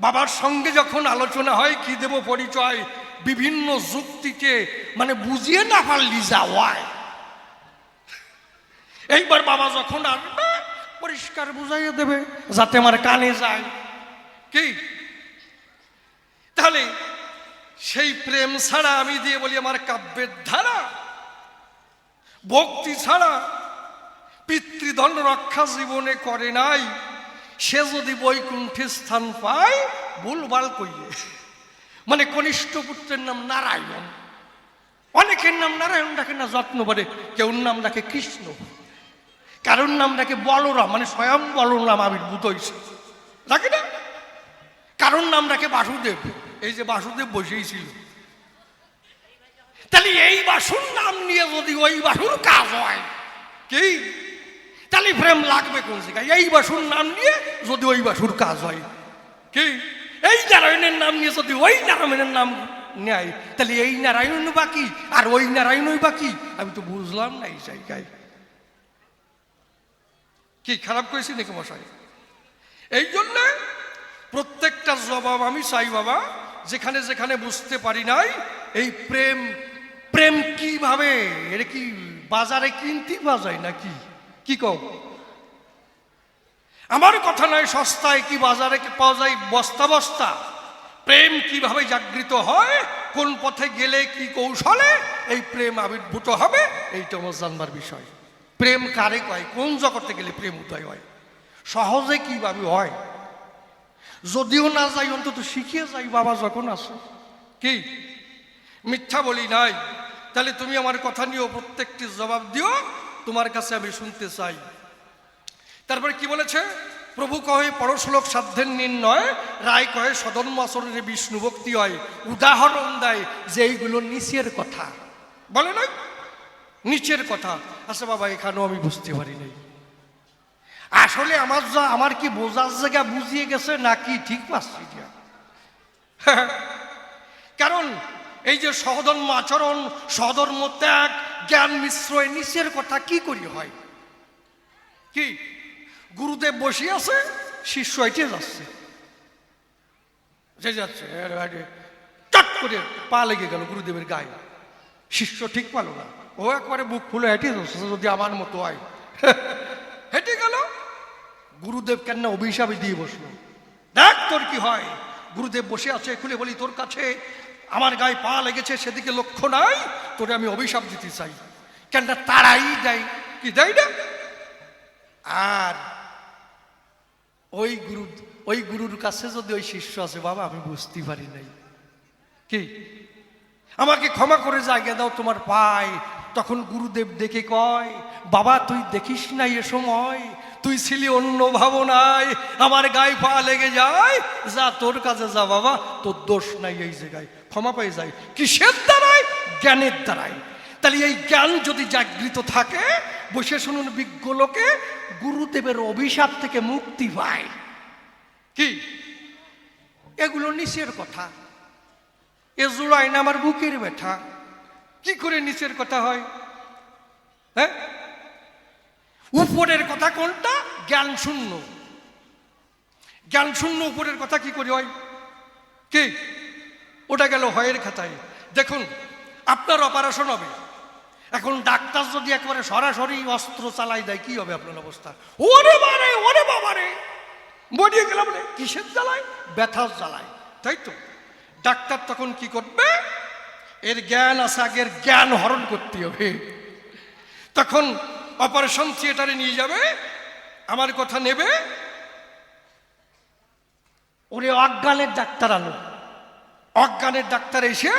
বাবার সঙ্গে যখন আলোচনা হয়, কি দেব পরিচয়, বিভিন্ন যুক্তিকে মানে বুঝিয়ে না পারলি যাওয়ায়। এইবার বাবা যখন আসবে পরিষ্কার বুঝাইয়ে দেবে, যাতে আমার কানে যায়। কি তাহলে সেই প্রেম ছাড়া আমি দিয়ে বলি আমার কাব্যের ধারা, ভক্তি ছাড়া পিতৃধন রক্ষা জীবনে করে নাই, সে যদি বৈকুণ্ঠে স্থান পায় ভুলভাল কইলে, মানে কনিষ্ঠ পুত্রের নাম নারায়ণ, অনেকের নাম নারায়ণ ডাকে না যত্ন করে, কেউ নাম ডাকে কৃষ্ণ, কারোর নাম ডাকে বলরাম, মানে স্বয়ং বলরাম আবির্ভূত হয়েছে, ডাকে না। কারোর নাম ডাকে বাসুদেব, এই যে বাসুদেব বসেই ছিল। তাহলে এই বাসুর নাম নিয়ে যদি ওই বাসুর কাজ হয়, কি তাহলে প্রেম লাগবে কোন জায়গায়? এই বাসুর নাম নিয়ে যদি ওই বাসুর কাজ হয়, কি এই নারায়ণের নাম নিয়ে যদি ওই নারায়ণের নাম নেয়, তাহলে এই নারায়ণ বাকি আর ওই নারায়ণই বাকি। আমি তো বুঝলাম না এই জায়গায়। কি খারাপ করেছি নাকি মশাই? এই জন্য প্রত্যেকটা জবাব আমি চাই বাবা, যেখানে যেখানে বুঝতে পারি নাই, এই প্রেম, প্রেম কিভাবে, এটা কি বাজারে কিনতে পাওয়া যায় নাকি? কি কও? আমার কথা নয়, সস্তায় কি বাজারে পাওয়া যায় বস্তা বস্তা? প্রেম কিভাবে জাগৃত হয়, কোন পথে গেলে কি কৌশলে এই প্রেম আবির্ভূত হবে, এইটা আমার জানবার বিষয়। প্রেম কারে কয়, কোন জগতে গেলে প্রেম উদয় হয়, সহজে কিভাবে হয়, যদিও না যাই অন্তত শিখিয়ে যাই বাবা যখন আসে। কি মিথ্যা বলি নাই? তাহলে তুমি আমার কথা নিয়েও প্রত্যেকটি জবাব দিও, তোমার কাছে আমি শুনতে চাই। তারপরে কি বলেছে? প্রভু কহে পরশ্লোক সাধ্যের নির্ণয়, রায় কহে সদর্ম আচরণে বিষ্ণু ভক্তি হয়। উদাহরণ দেয় যে এইগুলো নিচের কথা, বলে নাই নিচের কথা। আচ্ছা বাবা, এখানেও আমি বুঝতে পারি নাই আসলে আমার কি বোঝার জায়গা বুঝিয়ে গেছে নাকি ঠিক পাচ্ছি না। কারণ এই যে সহধর্ম আচরণ, সহধর্ম ত্যাগ, জ্ঞান মিশ্র, এই নিচের কথা কি করি হয়? কি গুরুদেব বসে আছে, শিষ্য এটে যাচ্ছে, যে যাচ্ছে চট করে পা লেগে গেল গুরুদেবের গায়ে। শিষ্য ঠিক পালো না, ও একবারে বুক ফুলে হেঁটে যাচ্ছে, যদি আমার মতো হয়। হেঁটে গেল, গুরুদেব কেন অভিশাপে দিয়ে বসলো, দেখ তোর কি হয়। গুরুদেব বসে আছে, খুলে বলি তোর কাছে আমার গায়ে পা লেগেছে, সেদিকে লক্ষ্য নাই, তোরে আমি অভিশাপ দিতে চাই। কেন তারাই দেয়, কি দেয় না। আর ওই গুরুর কাছে যদি ওই শিষ্য আছে, বাবা আমি বুঝতে পারি নাই, কি আমাকে ক্ষমা করে জায়গা দাও তোমার পায়। তখন গুরুদেব দেখে কয়, বাবা তুই দেখিস নাই এ সময়, তুই ছিলি অন্য ভাবনায়, আমার গায়ে পা লেগে যায়, যা তোর কাছে যা বাবা, তোর দোষ নাই এই জায়গায়, ক্ষমা পেয়ে যায়। কিসের দ্বারায়? জ্ঞানের দ্বারায়। তাহলে এই জ্ঞান যদি জাগৃত থাকে, বসে শুনুন, বিজ্ঞ লোকে গুরুদেবের অভিশাপ থেকে মুক্তি পায়। কি এগুলো নিচের কথা, এ জোড়ায় না আমার বুকের ব্যথা। কি করে নিচের কথা হয়? হ্যাঁ, উপরের কথা কোনটা? জ্ঞান শূন্য। জ্ঞান শূন্য উপরের কথা কি করে হয়? কি ওটা গেল হয়ের খাতায়। দেখুন, আপনার অপারেশন হবে, এখন ডাক্তার যদি একেবারে সরাসরি অস্ত্র চালাই দেয়, কি হবে আপনার অবস্থা? ওরে বারে, ওরে বাবারে, মরিয়ে গেলাম রে। কিসের জ্বালায়? ব্যথার জ্বালায়, তাই তো। ডাক্তার তখন কি করবে? এর জ্ঞান আছে, আগের জ্ঞান হরণ করতে হবে। তখন অপারেশন থিয়েটারে নিয়ে যাবে, আমার কথা নেবে, ওরে অজ্ঞানের ডাক্তার আনো। অজ্ঞানের ডাক্তার এসে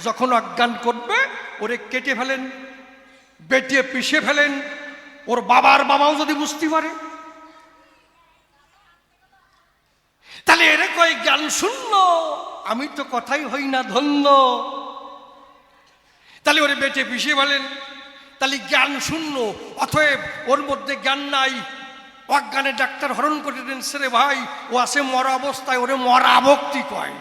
যখন অজ্ঞান করবে, ওরে কেটে ফেলেন, বেটিয়ে পিষে ফেলেন, ওর বাবার বাবাও যদি বুঝতে পারে। তাহলে এরে কয় জ্ঞান শূন্য, আমি তো কথাই হই না ধন্য। তাহলে ওরে বেটে পিষে ফেলেন, তাহলে জ্ঞান শূন্য, অতএব ওর মধ্যে জ্ঞান নাই। অজ্ঞানের ডাক্তার হরণ করে দেন, সেরে ভাই ও আছে মরা অবস্থায়, ওরে মরা ভক্তি কয়।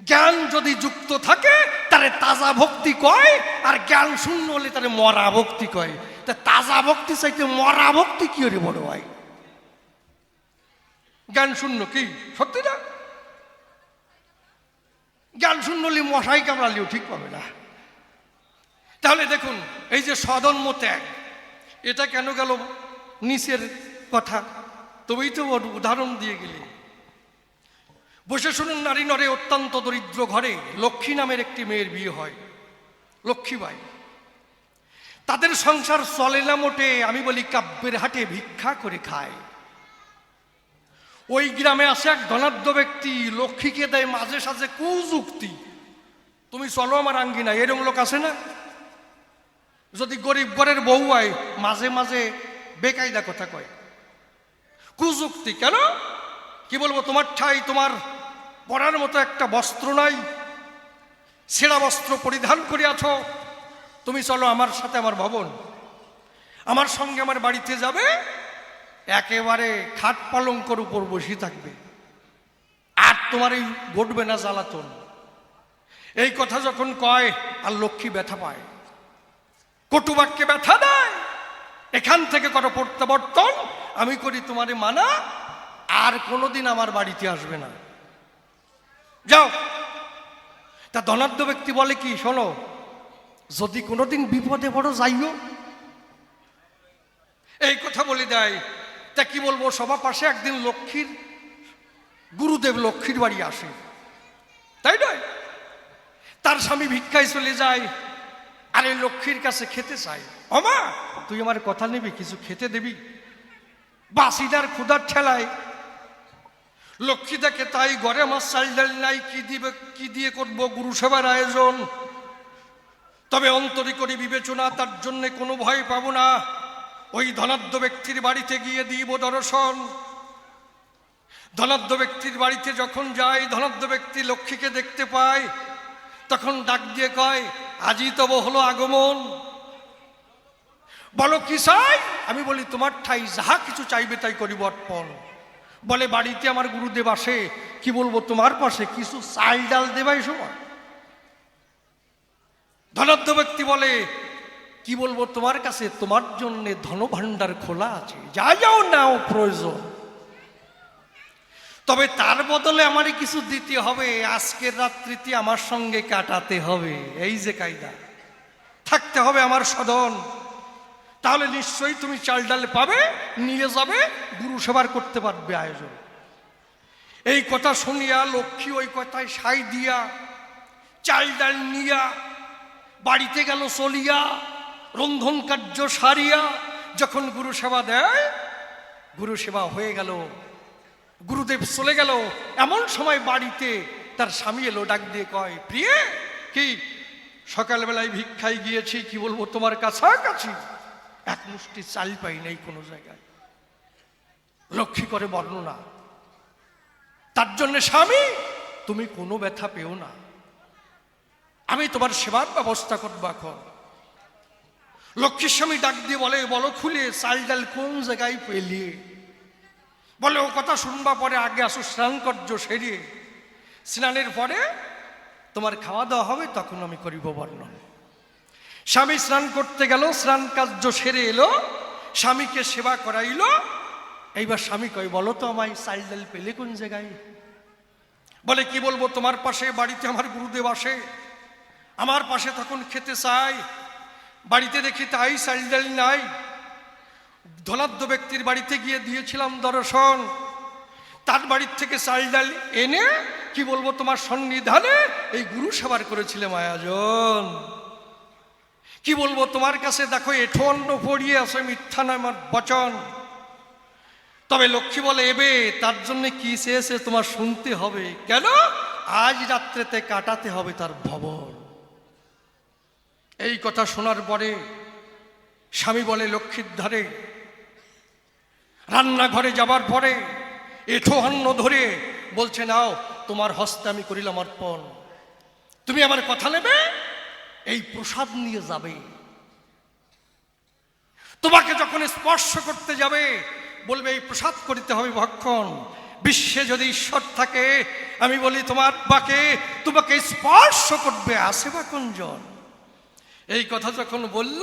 জ্ঞান যদি যুক্ত থাকে তারে তাজা ভক্তি কয়, আর জ্ঞান শূন্য হলে তারে মরা ভক্তি কয়। তা তাজা ভক্তি চাইতে মরা ভক্তি কি হলে বড় হয়? জ্ঞান শূন্য কি সত্যি না? জ্ঞান শূন্য হলে মশাই কামড়ালেও ঠিক পাবে না। তাহলে দেখুন, এই যে সদম্য ত্যাগ, এটা কেন গেল নিচের কথা? তুমি তো উদাহরণ দিয়ে গেলে। বসে শুনুন, নারী নরে অত্যন্ত দরিদ্র ঘরে লক্ষ্মী নামের একটি মেয়ের বিয়ে হয়, লক্ষ্মীবাই। তাদের সংসার চলে না মোটে, আমি বলি কাব্যের হাটে ভিক্ষা করে খায়। ওই গ্রামে আছে এক ধনাঢ্য ব্যক্তি, লক্ষ্মীকে দেয় মাঝে সাঝে কুযুক্তি, তুমি চলো আমার আঙ্গিনা। এরকম লোক আছে না? যদি গরিব ঘরের বউ হয়, মাঝে মাঝে বেকায়দা কথা কয়, কুযুক্তি। কেন? কি বলবো, তোমার ঠাই, তোমার পরার মতো একটা বস্ত্র নাই, ছেঁড়া বস্ত্র পরিধান করে আছো, তুমি চলো আমার সাথে আমার ভবন, আমার সঙ্গে আমার বাড়িতে যাবে, একেবারে খাট পালঙ্কর উপর বসে থাকবে, আর তোমার এই ঘটবে না জ্বালাতন। এই কথা যখন কয়, আর লক্ষ্মী ব্যথা পায়, কটুবাক্যে ব্যথা দেয়। এখান থেকে করো প্রত্যাবর্তন, আমি করি তোমারে মানা, আর কোনোদিন আমার বাড়িতে আসবে না, যাও। তা ধনাঢ্য ব্যক্তি বলে কি, শোনো, যদি কোনোদিন বিপদে পড়ো যাইও, এই কথা বলে দেয়। তা কি বলবো, সবার পাশে একদিন লক্ষ্মীর গুরুদেব লক্ষ্মীর বাড়ি আসে, তাই নয়? তার স্বামী ভিক্ষায় চলে যায়, আর এই লক্ষ্মীর কাছে খেতে চায়। অমা, তুই আমার কথা নিবি, কিছু খেতে দিবি? বাসিদার ক্ষুধার ঠেলায় লক্ষ্মী দেখে তাই, ঘরে আমার চাল ডাল নাই, কি দিয়ে করব গুরু সেবার আয়োজন। তবে অন্তরে করে বিবেচনা, তার জন্য কোনো ভয় পাবো না। ওই ধনাঢ্য ব্যক্তির বাড়িতে গিয়ে দিব দর্শন। ধনাঢ্য ব্যক্তির বাড়িতে যখন যাই, ধনাঢ্য ব্যক্তি লক্ষ্মীকে দেখতে পায়, তখন ডাক দিয়ে কয়, আজই তব হলো আগমন, বলো কি চাই? আমি বলি, তোমার ঠাই যাহা কিছু চাইবে তাই করিব অর্পণ। বলে, বাড়িতে আমার গুরুদেব আসে, কি বলবো তোমার পাশে কিছু চাল ডাল দেবাই সময়। ধনাঢ্য ব্যক্তি বলে, কি বলবো তোমার কাছে, তোমার জন্য ধনভাণ্ডার খোলা আছে, যা যাও নাও প্রয়োজন, তবে তার বদলে আমারই কিছু দিতে হবে, আজকের রাত্রিতে আমার সঙ্গে কাটাতে হবে। এই যে কায়দা, থাকতে হবে আমার সদন, তাহলে নিশ্চয়ই তুমি চাল ডাল পাবে, নিয়ে যাবে, গুরু সেবার করতে পারবে আয়োজন। এই কথা শুনিয়া লক্ষ্মী ওই কথায় সাই দিয়া চাল ডাল নিয়া বাড়িতে গেল চলিয়া, রন্ধন কার্য সারিয়া যখন গুরু সেবা দেয়, গুরু সেবা হয়ে গেল, গুরুদেব চলে গেল, এমন সময় বাড়িতে তার স্বামী এলো, ডাক দিয়ে কয়, প্রিয়ে কি সকালবেলায় ভিক্ষায় গিয়েছি, কি বলবো তোমার কাছাকাছি এক মুষ্টি চাল পাই নাই কোনো জায়গায়। লক্ষ্মী করে বর্ণনা, তার জন্য স্বামী তুমি কোনো ব্যথা পেও না, আমি তোমার সেবার ব্যবস্থা করবো এখন। লক্ষ্মীর স্বামী ডাক দিয়ে বলে, বলো খুলে চাল ডাল কোন জায়গায় পেলি? বলে, ও কথা শুনবা পরে, আগে আসো স্নান কার্য সেরিয়ে, স্নানের পরে তোমার খাওয়া দাওয়া হবে, তখন আমি করিব বর্ণন। স্বামী স্নান করতে গেল, স্নান কার্য সেরে এলো, স্বামীকে সেবা করাইল। এইবার স্বামী কয়, বলো তো আমায় চাল ডাল পেলে কোন জায়গায়? বলে, কি বলবো তোমার পাশে বাড়িতে আমার গুরুদেব আসে, আমার পাশে তখন খেতে চাই, বাড়িতে দেখি তাই চাল ডাল নাই। ধনাঢ্য ব্যক্তির বাড়িতে গিয়ে দিয়েছিলাম দর্শন, তার বাড়ির থেকে চাল ডাল এনে কি বলবো তোমার সন্নিধানে এই গুরু সেবার করেছিলাম আয়োজন। কি বলবো তোমার কাছে, দেখো এঠো অন্ন পড়িয়ে আছে, মিথ্যা নয় আমার বচন। তবে লক্ষ্মী বলে, এবে তার জন্য কি চেয়েছে তোমার শুনতে হবে, কেন? আজ রাত্রেতে কাটাতে হবে তার ভবন। এই কথা শোনার পরে স্বামী বলে, লক্ষ্মীর ধারে রান্নাঘরে যাবার পরে এঠো অন্ন ধরে বলছে, নাও তোমার হস্তে আমি করিলাম অর্পণ, তুমি আমার কথা নেবে, এই প্রসাদ নিয়ে যাবে। তোমাকে যখন স্পর্শ করতে যাবে বলবে, এই প্রসাদ করিতে হবে ভক্ষণ। বিশ্বে যদি ঈশ্বর থাকে, আমি বলি তোমার বাকে তোমাকে স্পর্শ করবে, আসে বা কোনজন? এই কথা যখন বলল,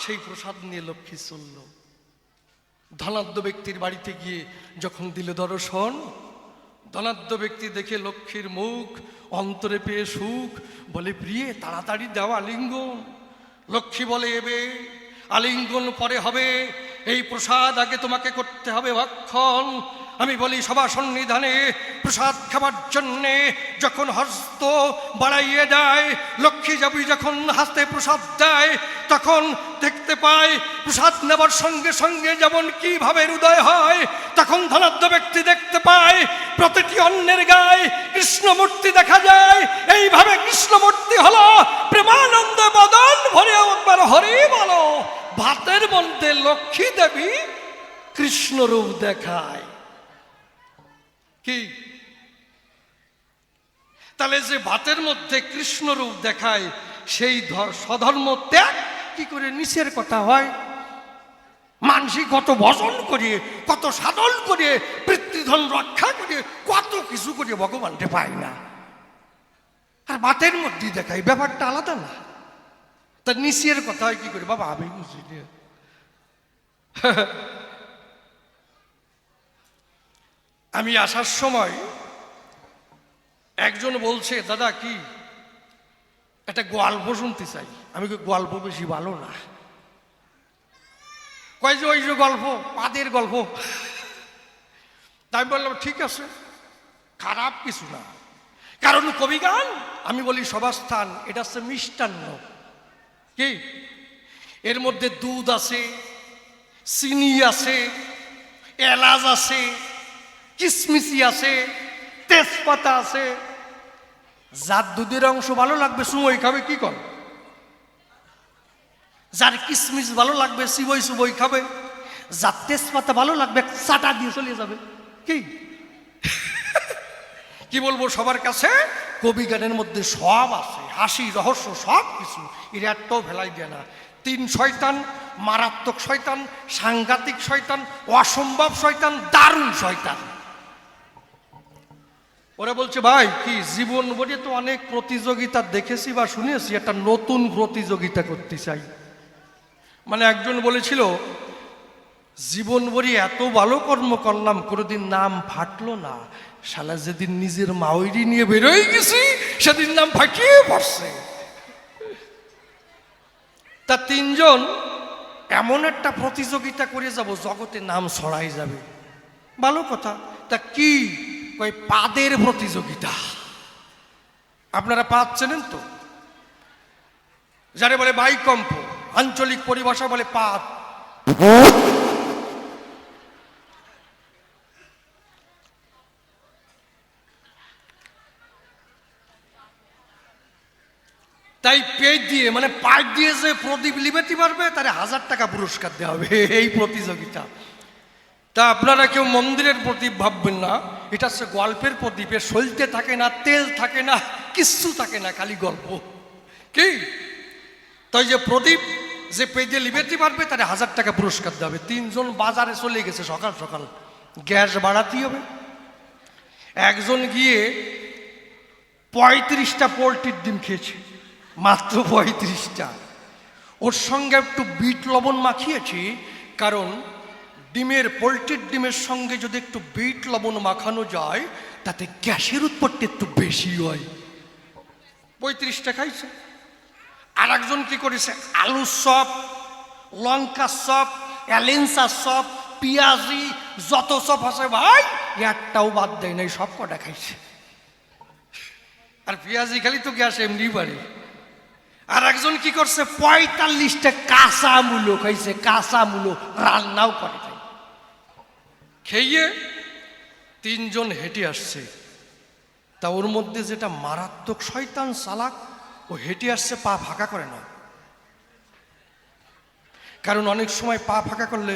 সেই প্রসাদ নিয়ে লক্ষ্মী চলল। ধনাঢ্য ব্যক্তির বাড়িতে গিয়ে যখন দিল দর্শন, ধনাঢ্য ব্যক্তি দেখে লক্ষ্মীর মুখ, অন্তরে পেয়ে সুখ, বলে, প্রিয়ে তাড়াতাড়ি দাও আলিঙ্গন। লক্ষ্মী বলে, এবে আলিঙ্গন পরে হবে, এই প্রসাদ আগে তোমাকে করতে হবে ভক্ষণ। আমি বলি, সভা সন্নিধানে প্রসাদ খাবার জন্যে যখন হস্ত বাড়াইয়ে দেয়, লক্ষ্মী যাবি যখন হাতে প্রসাদ দেয়, তখন দেখতে পায় প্রসাদ নেবার সঙ্গে সঙ্গে যেমন কিভাবে হৃদয় হয়, তখন ধনাঢ্য ব্যক্তি দেখতে পায় প্রতিটি অন্যের গায়ে কৃষ্ণমূর্তি দেখা যায়। এইভাবে কৃষ্ণমূর্তি হলো প্রেমানন্দে বদন ভরে একবার হরি বলো। ভাতের মধ্যে লক্ষ্মী দেবী কৃষ্ণরূপ দেখায়। কি তাহলে যে ভাতের মধ্যে কৃষ্ণরূপ দেখায়, সেই স্বধর্ম ত্যাগ কি করে নিচের কথা হয়? মানসিক কত ভজন করিয়ে, কত সাধন করিয়ে, পিতৃধন রক্ষা করিয়ে, কত কিছু করিয়ে ভগবানকে পায় না, আর ভাতের মধ্যে দেখায়, ব্যাপারটা আলাদা না? তার নিচের কথা হয় কি করে? বাবা আমি বুঝি না। আমি আসার সময় একজন বলছে, দাদা কি একটা গল্প শুনতে চাই। আমি গল্প বেশি ভালো না। কয় যে ওই যে গল্প, পাদের গল্প। তাই বললাম, ঠিক আছে, খারাপ কিছু না, কারণ কবিগান। আমি বলি, সভাস্থান এটা হচ্ছে মিষ্টান্ন। কি এর মধ্যে দুধ আছে, চিনি আছে, এলাচ আছে, কিসমিসি আছে, তেজপাতা আছে। যার দুধের অংশ ভালো লাগবে সুবই খাবে, কি কর? যার কিসমিস ভালো লাগবে সিবই সুবই খাবে, যার তেজপাতা ভালো লাগবে চাটা দিয়ে চলে যাবে। কি কি বলবো সবার কাছে, কবি গানের মধ্যে সব আছে, হাসি রহস্য সব কিছু। এর একটাও ভেলাই দেয় না। 3 শয়তান, মারাত্মক শয়তান, সাংঘাতিক শয়তান, অসম্ভব শয়তান, দারুণ শয়তান। ওরা বলছে ভাই কি জীবন বলে তো অনেক প্রতিযোগিতা দেখেছি বা শুনেছি, একটা নতুন প্রতিযোগিতা করতে চাই। মানে একজন বলেছিল জীবন ভরি এত ভালো কর্ম করলাম কোনোদিন নাম ফাটলো না, শালা যেদিন নিজের মাওইরি নিয়ে বেরোয় গেছি সেদিন নাম ফাটিয়ে পড়ছে। তা 3 জন এমন একটা প্রতিযোগিতা করে যাব জগতে নাম ছড়াই যাবে। ভালো কথা। তা কি? ওই পাদের প্রতিযোগিতা। আপনারা পাদ চেনেন তো? যারে বলে বায়ুকম্প, আঞ্চলিক পরিভাষা বলে পাদ। তাই পেট দিয়ে মানে পাইপ দিয়ে যে প্রদীপ লিবেতে পারবে তার 1000 টাকা পুরস্কার দেওয়া হবে এই প্রতিযোগিতা। তা আপনারা কেউ মন্দিরের প্রদীপ ভাববেন না, এটা হচ্ছে গল্পের প্রদীপে সলতে থাকে না, তেল থাকে না, কিচ্ছু থাকে না, খালি গল্প। কি তাই যে প্রদীপ যে পেজে লিবেতে পারবে তার 1000 টাকা পুরস্কার দেওয়া হবে। 3 জন বাজারে চলে গেছে সকাল সকাল, গ্যাস বাড়াতেই হবে। একজন গিয়ে 35টা পোলট্রির ডিম খেয়েছে, মাত্র 35টা। ওর সঙ্গে একটু বিট লবণ মাখিয়েছি, কারণ ডিমের পোলট্রির ডিমের সঙ্গে যদি একটু বিট লবণ মাখানো যায় তাতে গ্যাসের উৎপত্তি একটু বেশি হয়। 35টা খাইছে। আর একজন কি করেছে, আলু চপ, লঙ্কা চপ, এলেন্সা চপ, পেঁয়াজি, যত চপ আছে ভাই একটাও বাদ দেয় নাই, সব কটা খাইছে। আর পেঁয়াজি খালি তো গ্যাস এমনি বাড়ে। আর একজন কি করছে, 45টা কাঁচা মূলো খাইছে, কাঁচা মূলো রান্নাও করে। খেয়ে 3 জন হেঁটে আসছে। তা ওর মধ্যে যেটা মারাত্মক শয়তান চালাক, ও হেঁটে আসছে পা ফাঁকা করে না। কারণ অনেক সময় পা ফাঁকা করলে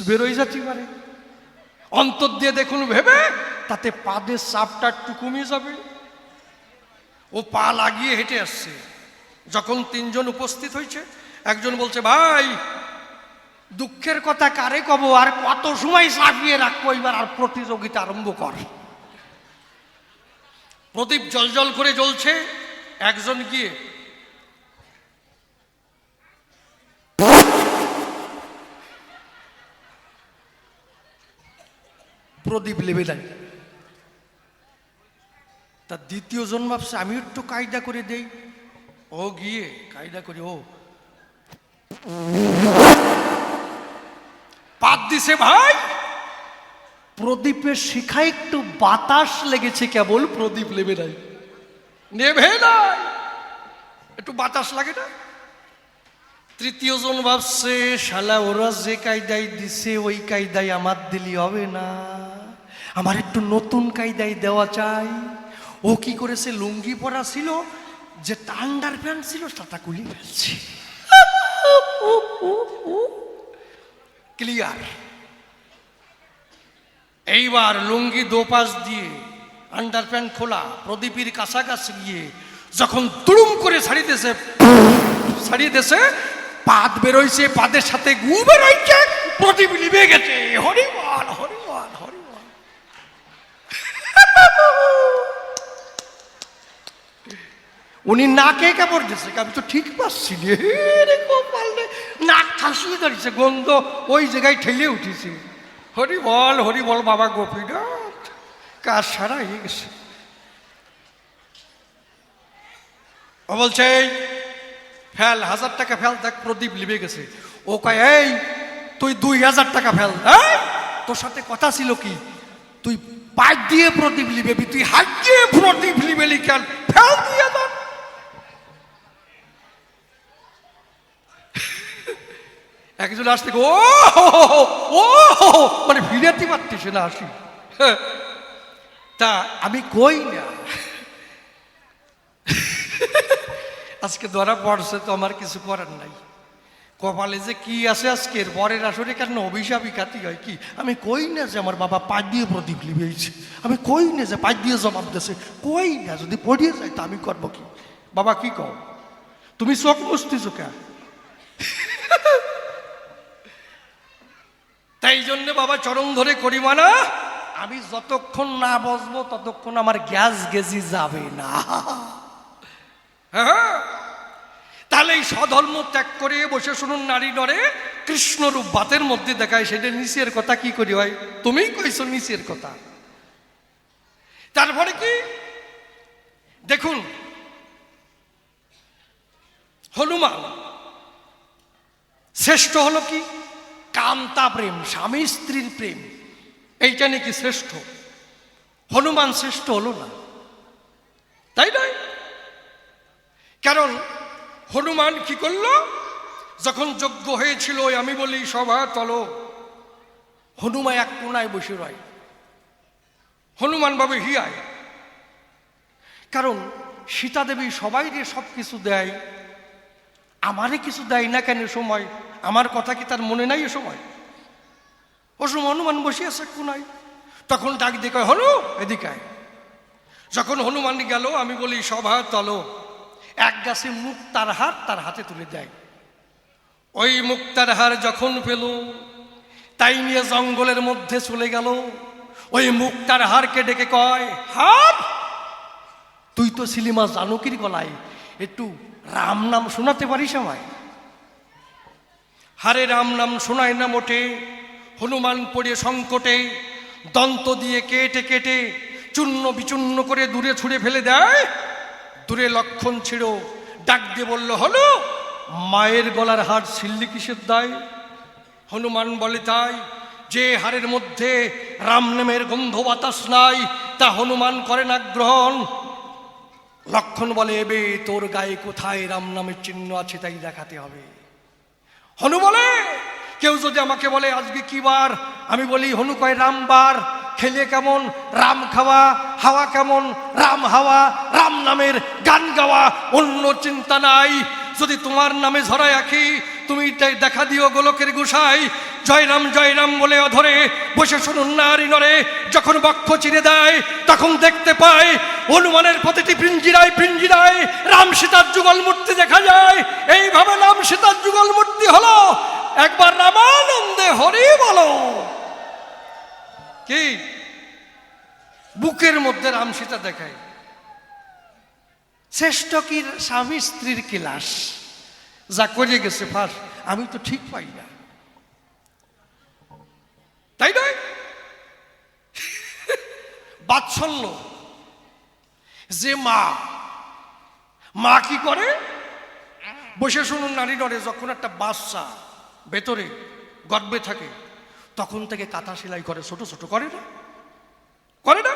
বেরোয় যেতে পারে। অন্তর দিয়ে দেখুন ভেবে তাতে পাদের চাপটা একটু কমিয়ে যাবে। ও পা লাগিয়ে হেঁটে আসছে। যখন 3 জন উপস্থিত হয়েছে, একজন বলছে ভাই দুঃখের কথা কারে কব, আর কত সময় চাপিয়ে রাখবো, এবার আর প্রতিযোগিতা আরম্ভ কর। প্রদীপ জলজল করে জ্বলছে। একজন গিয়ে প্রদীপ লেবে দেয়। তা 2য় জন ভাবছে আমি একটু কায়দা করে দেই। ও গিয়ে কায়দা করে ও পাত দিছে। ভাই প্রদীপের শিখায় একটু বাতাস লেগেছে, কেবল প্রদীপ লেবে নাই, নেভে নাই, একটু বাতাস লাগে না। 3য় জন ভাবছে শালা ওরা যে কায়দায় দিছে ওই কায়দায় আমার দিলি হবে না, আমার একটু নতুন কায়দায় দেওয়া চাই। ও কি করেছে, লুঙ্গি পরা ছিল, যে আন্ডার প্যান্ট ছিল সেটা খুলে ফেলছে। ক্লিয়ার। এইবার লুঙ্গি দোপাশ দিয়ে আন্ডার প্যান্ট খোলা, প্রদীপের কাছাকাছি গিয়ে যখন তুড়ুম করে ছাড়িয়ে দিয়েছে, পাদ বেরোইছে, পাদের সাথে গু বেরোইছে, প্রদীপ লিবে গেছে। হরিবল হরিবল হরিবল। উনি নাকে কাপড় দিয়েছে, আমি তো ঠিক পাচ্ছি নাক ঠাসিয়ে দাঁড়িয়েছে, গন্ধ ওই জায়গায় ঠেলে উঠেছে। হরিবল হরিবল বাবা গোপীনাথ, কাজ সারা হয়ে গেছে। ও বলছে ফেল 1000 টাকা ফেল, দেখ প্রদীপ লিবে গেছে। ও কয় এই তুই 2000 টাকা ফেল। তোর সাথে কথা ছিল কি, তুই পাইপ দিয়ে প্রদীপ লিবেবি, তুই হাত দিয়ে প্রদীপ লিবেলি কেন, ফেল 2000। একজন আসতে ও ও মানে ফিরাতে পারতেছে না আসি। তা আমি কই না, আজকে ধরা পড়ছে তো আমার কিছু করার নাই। কপালে যে কি আছে আজকের পরের আসরে কেন অভিশাপই কাতি হয় কি। আমি কই না যে আমার বাবা পাঁচ দিয়ে প্রদীপ লিবেছে, আমি কই না যে পাঁচ দিয়ে জবাব দিয়েছে, কই না। যদি পড়িয়ে যায় তা আমি করবো কি? বাবা কি কও, তুমি চোখ মুছতেছো কে? তাই জন্য বাবা চরণ ধরে করি মানা, আমি যতক্ষণ না বসবো ততক্ষণ আমার গ্যাস গেজি যাবে না। হ্যাঁ, তাহলে এই স্বধর্ম ত্যাগ করে বসে শুনুন, নারী নরে কৃষ্ণরূপ বাতের মধ্যে দেখায়, সেটা নিচের কথা কি করি হয়? তুমিই কইছো নিচের কথা। তারপরে কি দেখুন, হনুমান শ্রেষ্ঠ হলো কি? কান্তা প্রেম, স্বামী স্ত্রীর প্রেম, এইটা নাকি শ্রেষ্ঠ। হনুমান শ্রেষ্ঠ হলো না, তাই নয়? কারণ হনুমান কি করলো? যখন যজ্ঞ হয়েছিল, আমি বলি সভা চলো, হনুমান এক কোনায় বসে রয়। হনুমান ভাবে হিয়ায়, কারণ সীতা দেবী সবাই সব কিছু দেয়, আমারে কিছু দেয় না কেন? সময় আমার কথা কি তার মনে নাই? এ সময় ও সময় হনুমান বসে আছে কোনায়। তখন ডাক দিয়ে কয়, হনু এদিকে আয়। যখন হনুমান গেল, আমি বলি সভা চলো, এক গাছে মুক্তার হার তার হাতে তুলে দেয়। ওই মুক্তার হার যখন পেল, তাই নিয়ে জঙ্গলের মধ্যে চলে গেল। ওই মুক্তার হারকে ডেকে কয়, হার তুই তো ছিলি মা জানকীর গলায়, একটু রাম নাম শোনাতে পারিস আমায়? হারে রাম নাম শোনায় না মোটে। হনুমান পড়ে সংকটে, দন্ত দিয়ে কেটে কেটে চূর্ণ বিচূর্ণ করে দূরে ছুঁড়ে ফেলে দেয়। দূরে লক্ষণ ছিল, ডাক দিয়ে বলল, হলো মায়ের গলার হার ছিললি কিসের দায়? হনুমান বলে, তাই যে হারের মধ্যে রাম নামের গন্ধ বাতাস নাই, তা হনুমান করে না গ্রহণ। লক্ষণ বলে, এবে তোর গায়ে কোথায় রাম নামের চিহ্ন আছে তাই দেখাতে হবে। হনু বলে, কেউ যদি আমাকে বলে আজকে কি বার, আমি বলি হনু কয় রামবার। খেলে কেমন? রাম খাওয়া। হাওয়া কেমন? রাম হাওয়া। রাম নামের গান গাওয়া, অন্য চিন্তা নাই। যদি তোমার নামে ঝরায় আঁখি, তুমি দেখা দিও গোলকের গোসাই। জয় রাম বলে অধরে বসে শুনুন নারী নরে, যখন বক্ষ চিরে দেয় তখন দেখতে পায় হনুমানের প্রতিটি পিঞ্জিরায় পিঞ্জিরায় রাম সীতার যুগল মূর্তি দেখা যায়। এইভাবে রাম সীতার যুগল মূর্তি হলো। একবার রামানন্দে হরি বলো। কি বুকের মধ্যে রাম সীতা দেখায়। শ্রেষ্ঠ কি স্বামী স্ত্রীর ক্লাস যা করে গেছে ফার, আমি তো ঠিক পাই না, তাই নয়? বাৎসল্য যে মা কি করে? বসে শুনুন নারী নরে, যখন একটা বাচ্চা ভেতরে গর্ভে থাকে তখন থেকে কাঁথা সেলাই করে, ছোট ছোট করে না? করে না?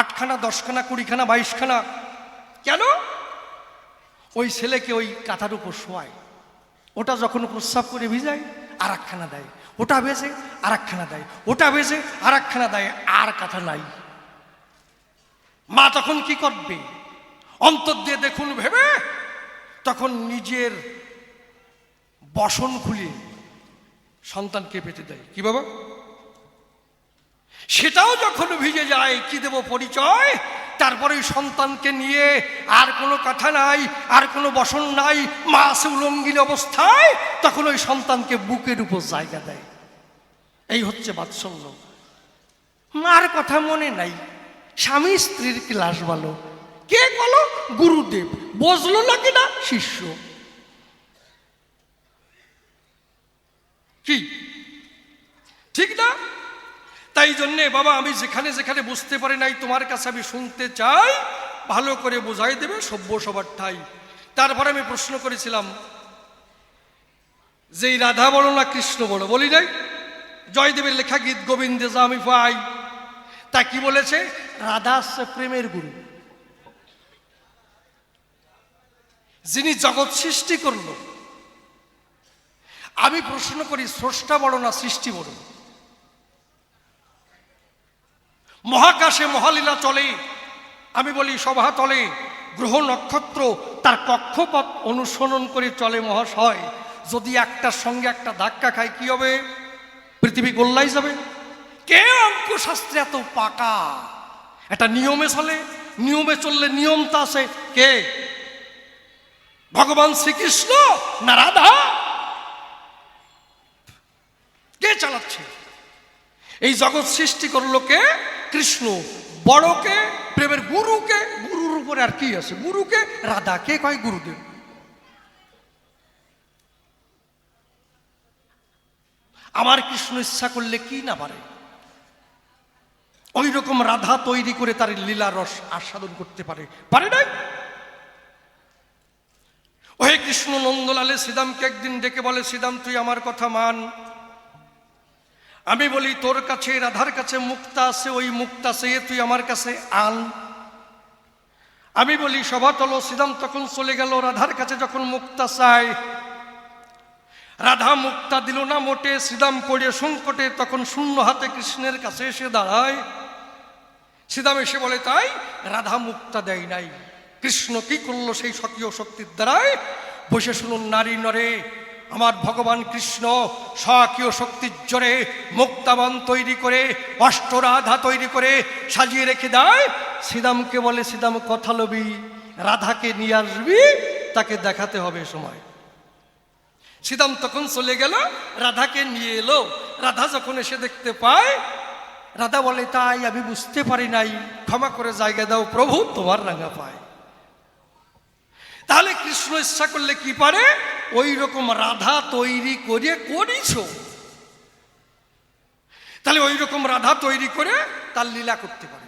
8খানা 10খানা 20খানা 22খানা। কেন? ওই ছেলেকে ওই কাঁথার উপর শোয়ায়, ওটা যখন প্রস্রাব করে ভিজায় আর একখানা দেয়, ওটা ভেজে আর একখানা দেয়, ওটা ভেজে আর একখানা দেয়, আর কাঁথা নাই। মা তখন কি করবে? অন্তর দিয়ে দেখুন ভেবে তখন নিজের বসন খুলে সন্তানকে পেতে দেয়। কি বাবা? সেটাও যখন ভিজে যায়, কি দেব পরিচয়? তারপরে ওই সন্তানকে নিয়ে আর কোনো কথা নাই, আর কোনো বসন নাই, মা আছে উলঙ্গিন অবস্থায়, তখন ওই সন্তানকে বুকের উপর জায়গা দেয়। এই হচ্ছে বাৎসল্য। মার কথা মনে নাই, স্বামী স্ত্রীর ক্লাস ভালো। কে বলো? গুরুদেব। বুঝলো নাকি না? শিষ্য। কি ঠিক না? তাই জন্যে বাবা, আমি যেখানে যেখানে বুঝতে পারি নাই তোমার কাছে আমি শুনতে চাই, ভালো করে বোঝাই দেবে সভ্য সবার ঠাই। তারপরে আমি প্রশ্ন করেছিলাম যে রাধা বড় না কৃষ্ণ বড়? বলি নাই? জয়দেবের লেখা গীত গোবিন্দে যা আমি পাই, তা কি বলেছে? রাধা হচ্ছে প্রেমের গুরু, যিনি জগৎ সৃষ্টি করল। আমি প্রশ্ন করি, স্রষ্টা বড় না সৃষ্টি বড়? মহাকাশে মহালীলা চলে, আমি বলি সভা তলে গ্রহ নক্ষত্র তার কক্ষপথ অনুসরণ করে চলে মহাশয়। যদি একটার সঙ্গে একটা ধাক্কা খায় কি হবে? পৃথিবী গোল্লাই যাবে। কে অঙ্কশাস্ত্রে এত পাকা? একটা নিয়মে চলে, নিয়মে চললে নিয়মটা আছে কে? ভগবান শ্রীকৃষ্ণ না রাধা? কে চালাচ্ছে? এই জগৎ সৃষ্টি করলো কে? কৃষ্ণ। বড়কে, প্রেমের গুরুকে, গুরুর উপরে আর কি আছে? গুরুকে। রাধা কে কয়? গুরুদেব। আমার কৃষ্ণ ইচ্ছা করলে কি না পারে? ওই রকম রাধা তৈরি করে তার লীলা রস আস্বাদন করতে পারে, পারে নাই? ওহে কৃষ্ণ নন্দলালে শ্রীদামকে একদিন ডেকে বলে, শ্রীদাম তুই আমার কথা মান। আমি বলি তোর কাছে রাধার কাছে মুক্তা আছে, ওই মুক্তা চেয়ে তুই আমার কাছে আন। আমি বলি সভাতল। শ্রীদাম তখন চলে গেল রাধার কাছে যখন মুক্তা চায়। রাধা মুক্তা দিল না মোটে, শ্রীদাম পড়ে সংকটে, তখন শূন্য হাতে কৃষ্ণের কাছে এসে দাঁড়ায়। শ্রীদাম এসে বলে তাই রাধা মুক্তা দেয় নাই। কৃষ্ণ কি করলো সেই স্বকীয় শক্তির দ্বারায়? বসে শুনুন নারী নরে, আমার ভগবান কৃষ্ণ স্বকীয় শক্তির জোরে মুক্তাবান তৈরি করে, অষ্টরাধা তৈরি করে সাজিয়ে রেখে দেয়। শ্রীদামকে বলে, শ্রীদাম কথা লবি, রাধাকে নিয়ে আসবি, তাকে দেখাতে হবে সময়। শ্রীদাম তখন চলে গেল, রাধাকে নিয়ে এলো। রাধা যখন এসে দেখতে পায়, রাধা বলে তাই আমি বুঝতে পারি নাই, ক্ষমা করে জায়গা দাও প্রভু, তোমার রাঙা পায়। তাহলে কৃষ্ণ ইচ্ছা করলে কি পারে? ওই রকম রাধা তৈরি করে করিছ। তাহলে ওই রকম রাধা তৈরি করে তার লীলা করতে পারে,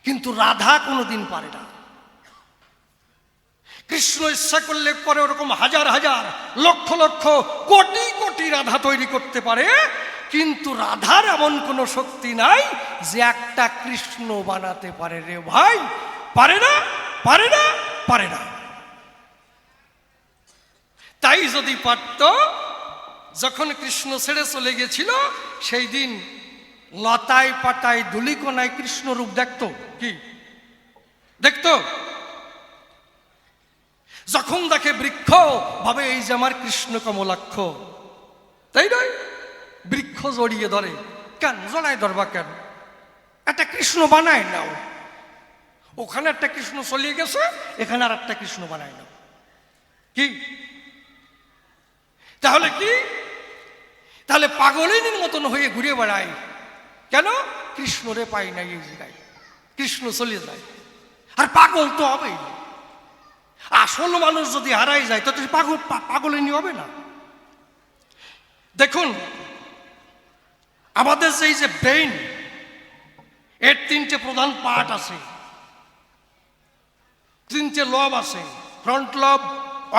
কিন্তু রাধা কোনোদিন পারে না। কৃষ্ণ ইচ্ছা করলে পরে ওরকম হাজার হাজার লক্ষ লক্ষ কোটি কোটি রাধা তৈরি করতে পারে, কিন্তু রাধার এমন কোনো শক্তি নাই যে একটা কৃষ্ণ বানাতে পারে রে ভাই। পারে না, পারে না, পারে না। তাই যদি পারত, যখন কৃষ্ণ ছেড়ে চলে গেছিল সেই দিন লতায় পাতায় ধুলিকোনায় কৃষ্ণ রূপ দেখতো কি? দেখতো? যখন দেখে বৃক্ষ ভাবে এই যে আমার কৃষ্ণ কমলাক্ষ, তাই নয়? বৃক্ষ জড়িয়ে ধরে কেন? জড়ায় ধরবা কেন? একটা কৃষ্ণ বানায় নাও। ওখানে একটা কৃষ্ণ চলিয়ে গেছে, এখানে আর একটা কৃষ্ণ বানায় নাও। কি তাহলে কি? তাহলে পাগলিনীর মতন হয়ে ঘুরে বেড়ায় কেন? কৃষ্ণরে পাই না এই জায়গায়, কৃষ্ণ চলে যায়। আর পাগল তো হবেই। আসল মানুষ যদি হারাই যায় তো পাগলিনী হবে না। দেখুন আমাদের যে ব্রেইন, এর তিনটে প্রধান পার্ট আছে, তিনটে লব আছে, ফ্রন্ট লব,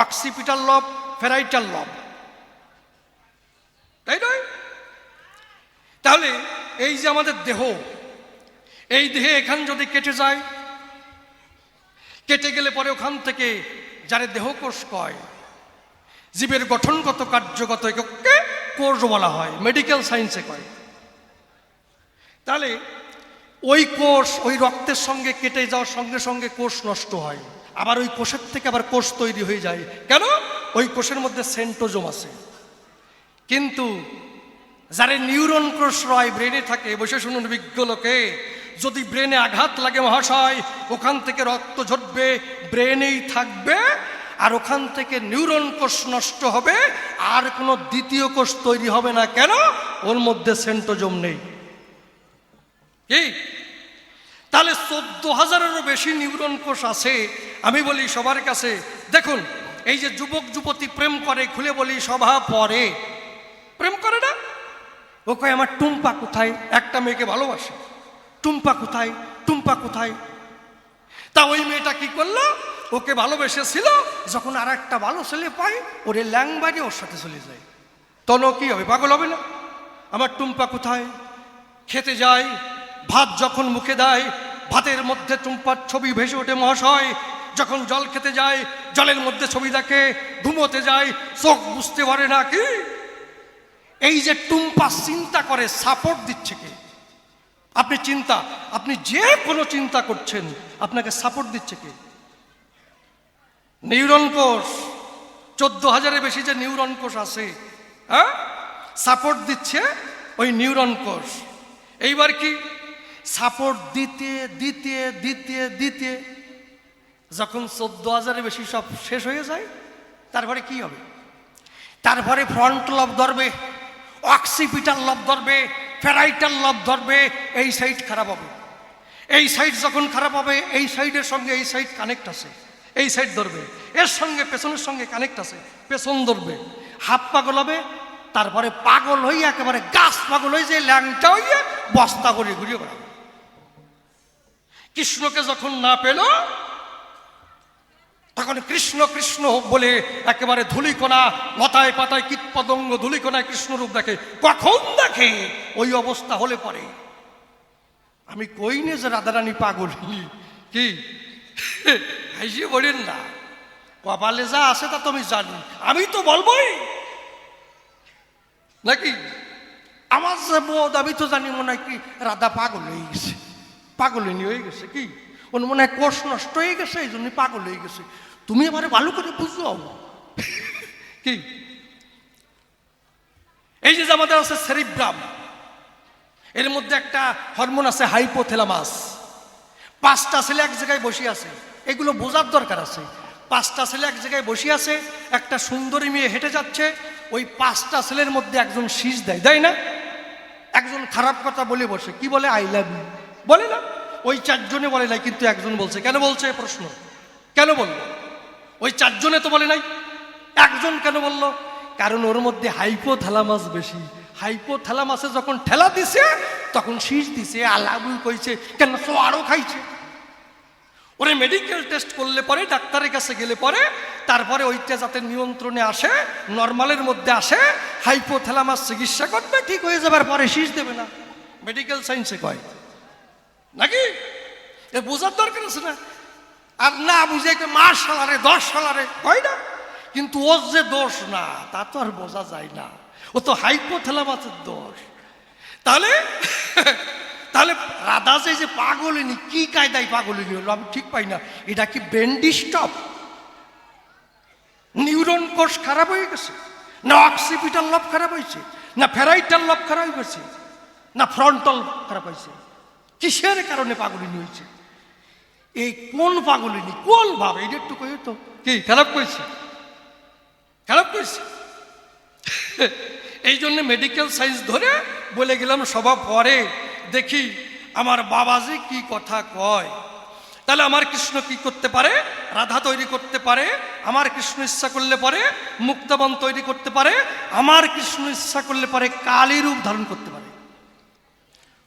অক্সিপিটাল লব, ফেরাইটাল লব, তাই নয়? তাহলে এই যে আমাদের দেহ, এই দেহে এখান যদি কেটে যায়, কেটে গেলে পরে ওখান থেকে যারে দেহকোষ কয়, জীবের গঠনগত কার্যগত এককে কোষ বলা হয়, মেডিকেল সায়েন্সে কয়। তাহলে ওই কোষ ওই রক্তের সঙ্গে কেটে যাওয়ার সঙ্গে সঙ্গে কোষ নষ্ট হয়, আবার ওই কোষের থেকে আবার কোষ তৈরি হয়ে যায়। কেন? ওই কোষের মধ্যে সেন্ট্রোজোম আছে। কিন্তু যারে নিউরন কোষ রয় ব্রেনে থাকে, বসে শুনুন বিজ্ঞ লোকে, যদি ব্রেনে আঘাত লাগে মহাশয়, ওখান থেকে রক্ত ঝরবে, ব্রেনেই থাকবে, আর ওখান থেকে নিউরন কোষ নষ্ট হবে, আর কোনো দ্বিতীয় কোষ তৈরি হবে না। কেন? ওর মধ্যে সেন্ট্রোজোম নেই। কি? তাহলে 14,000-এরও বেশি নিউরন কোষ আছে। আমি বলি সবার কাছে, দেখুন এই যে যুবক যুবতী প্রেম করে, খুলে বলি সভা পরে প্রেম করে না? ও কয় আমার টুম্পা কোথায়? একটা মেয়েকে ভালোবাসে, টুম্পা কোথায়, টুম্পা কোথায়? তা ওই মেয়েটা কি করলো? ওকে ভালোবেসেছিল, যখন আর একটা ভালো ছেলে পায় ওরে ল্যাংবাড়ি ওর সাথে চলে যায়। তখন কি হবে? পাগল হবে না? আমার টুম্পা কোথায়? খেতে যায়, ভাত যখন মুখে দেয়, ভাতের মধ্যে টুম্পার ছবি ভেসে ওঠে মহাশয়। যখন জল খেতে যায়, জলের মধ্যে ছবি দেখে, ঘুমোতে যায়, চোখ বুঝতে পারে না। কি এই যে টুম্পা চিন্তা করে সাপোর্ট দিচ্ছে কে? আপনি যে কোনো চিন্তা করছেন, আপনাকে সাপোর্ট দিচ্ছে কে? নিউরন কোষ, 14,000-এর বেশি যে নিউরন কোষ আছে, হ্যাঁ, সাপোর্ট দিচ্ছে ওই নিউরন কোষ। এইবার কি সাপোর্ট দিতে দিতে দিতে দিতে যখন 14,000-এর বেশি সব শেষ হয়ে যায়, তারপরে কি হবে? তারপরে ফ্রন্ট লব ধরবে, অক্সিপিটাল লব ধরবে, প্যারাইটাল লব ধরবে, এই সাইড খারাপ হবে। এই সাইড যখন খারাপ হবে, এই সাইডের সঙ্গে এই সাইড কানেক্ট আছে, এই সাইড ধরবে, এর সঙ্গে পেছনের সঙ্গে কানেক্ট আছে, পেছন ধরবে, হাফ পাগল হবে। তারপরে পাগল হয়ে একেবারে গাছ পাগল হয়ে যে ল্যাংটা হইয়ে বস্তা করে ঘুরিয়ে বেড়াবে। কৃষ্ণকে যখন না পেল, তখন কৃষ্ণ কৃষ্ণ বলে একেবারে ধূলিকণা, লতায় পাতায় কীট পতঙ্গ ধূলিকণায় কৃষ্ণরূপ দেখে। কখন দেখে? ওই অবস্থা হলে পরে। আমি কই না যে রাধারানী পাগল, কি হাসিয়ে বলেন না, কপালে যা আছে তা তো আমি জানি, আমি তো বলবোই নাকি? আমার যে বোধ, আমি তো জানি মনে হয় কি রাধা পাগল হয়ে গেছে, পাগলিনী হয়ে গেছে, কি ওর মনে হয় কোষ নষ্ট হয়ে গেছে, এই জন্য পাগল হয়ে গেছে। তুমি এবারে ভালো করে বুঝো কি? এই যে আমাদের আছে সেরিব্রাম, এর মধ্যে একটা হরমোন আছে হাইপোথ্যালামাস। 5টা ছেলে এক জায়গায় বসে আছে, এগুলো বোঝার দরকার আছে। 5টা ছেলে এক জায়গায় বসে আছে, একটা সুন্দরী মেয়ে হেঁটে যাচ্ছে, ওই 5টা ছেলের মধ্যে একজন শীষ দেয়, দেয় না? একজন খারাপ কথা বলে বসে, কি বলে? আই লাভ ইউ বলে না? ওই 4 জনে বলে নাই, কিন্তু একজন বলছে। কেন বলছে? প্রশ্ন, কেন বললো? ওই 4 জনে তো বলে নাই, একজন কেন বললো? কারণ ওর মধ্যে হাইপোথ্যালামাস বেশি। হাইপোথ্যালামাসে যখন ঠেলা দিছে, তখন শীষ দিছে, আলাবুল কইছে, কেন তো আরো খাইছে। ওরে মেডিকেল টেস্ট করলে পরে, ডাক্তারের কাছে গেলে পরে, তারপরে ওইটা যাতে নিয়ন্ত্রণে আসে, নর্মালের মধ্যে আসে, হাইপোথ্যালামাস চিকিৎসা করবে, ঠিক হয়ে যাবার পরে শীষ দেবে না। মেডিকেল সায়েন্সে কয় নাকি? এ বোঝার দরকার আছে না? আর না বুঝে মাস সালারে 10 সালারে কয় না, কিন্তু ওর যে দোষ না, তা তো আর বোঝা যায় না, ও তো হাইপোথ্যালামাসের দোষ। তাহলে তাহলে রাধা যে পাগলিনী, কি কায়দায় পাগলিনী হলো আমি ঠিক পাই না। এটা কি ব্রেন ডিস্টার্ব? নিউরন কোষ খারাপ হয়ে গেছে, না অক্সিপিটাল লব খারাপ হয়েছে, না প্যারাইটাল লব খারাপ হয়েছে, না ফ্রন্টাল খারাপ হয়েছে? কিসের কারণে পাগলিনী হয়েছে? এই কোন পাগলিনী, কোন ভাবে? এটা একটু কই তো, কি খারাপ করেছে? খারাপ করেছে। এই জন্য মেডিকেল সায়েন্স ধরে বলে গেলাম সভা পরে, দেখি আমার বাবাজি কি কথা কয়। তাহলে আমার কৃষ্ণ কি করতে পারে? রাধা তৈরি করতে পারে। আমার কৃষ্ণ ইচ্ছা করলে পারে মুক্তাবন তৈরি করতে পারে। আমার কৃষ্ণ ইচ্ছা করলে পারে কালী রূপ ধারণ করতে পারে।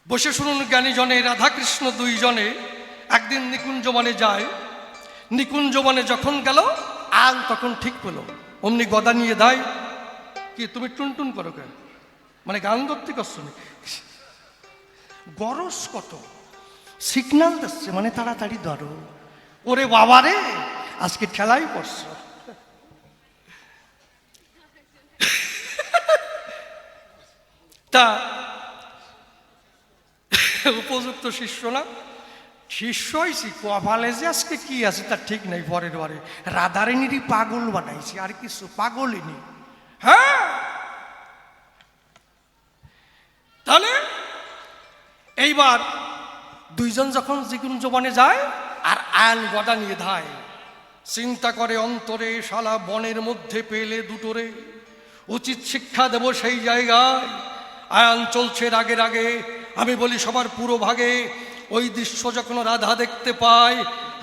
বসে শুনুন জ্ঞানী জনে, রাধা কৃষ্ণ 2 জনে একদিন নিকুঞ্জবনে যায়। নিকুঞ্জবনে যখন গেল, আল তখন ঠিক পেল, অমনি গদা নিয়ে দেয়। কি তুমি টুনটুন করো কেন? মানে গান ধরতে করছো না? গরজ কত সিগনাল দিচ্ছে, মানে তাড়াতাড়ি ধরো। ওরে বাবারে, আজকে ঠেলাই পড়ছ। তা উপযুক্ত শিষ্য না, শিষ্য হয়েছি, কপালে যে আজকে কি আছে তার ঠিক নাই। পরের বারে রাধারানীরই পাগল বানাইছি, আর কিছু পাগলিনী। হ্যাঁ, তাহলে এইবার 2 জন যখন নিকুঞ্জবনে যায়, আর আয়ন গদা নিয়ে ধায়, চিন্তা করে অন্তরে, শালা বনের মধ্যে পেলে দুটোরে, উচিত শিক্ষা দেব সেই জায়গায়। আয়ন চলছে রাগে রাগে, আমি বলি সবার পুরো ভাগে। ওই দৃশ্য যখন রাধা দেখতে পায়,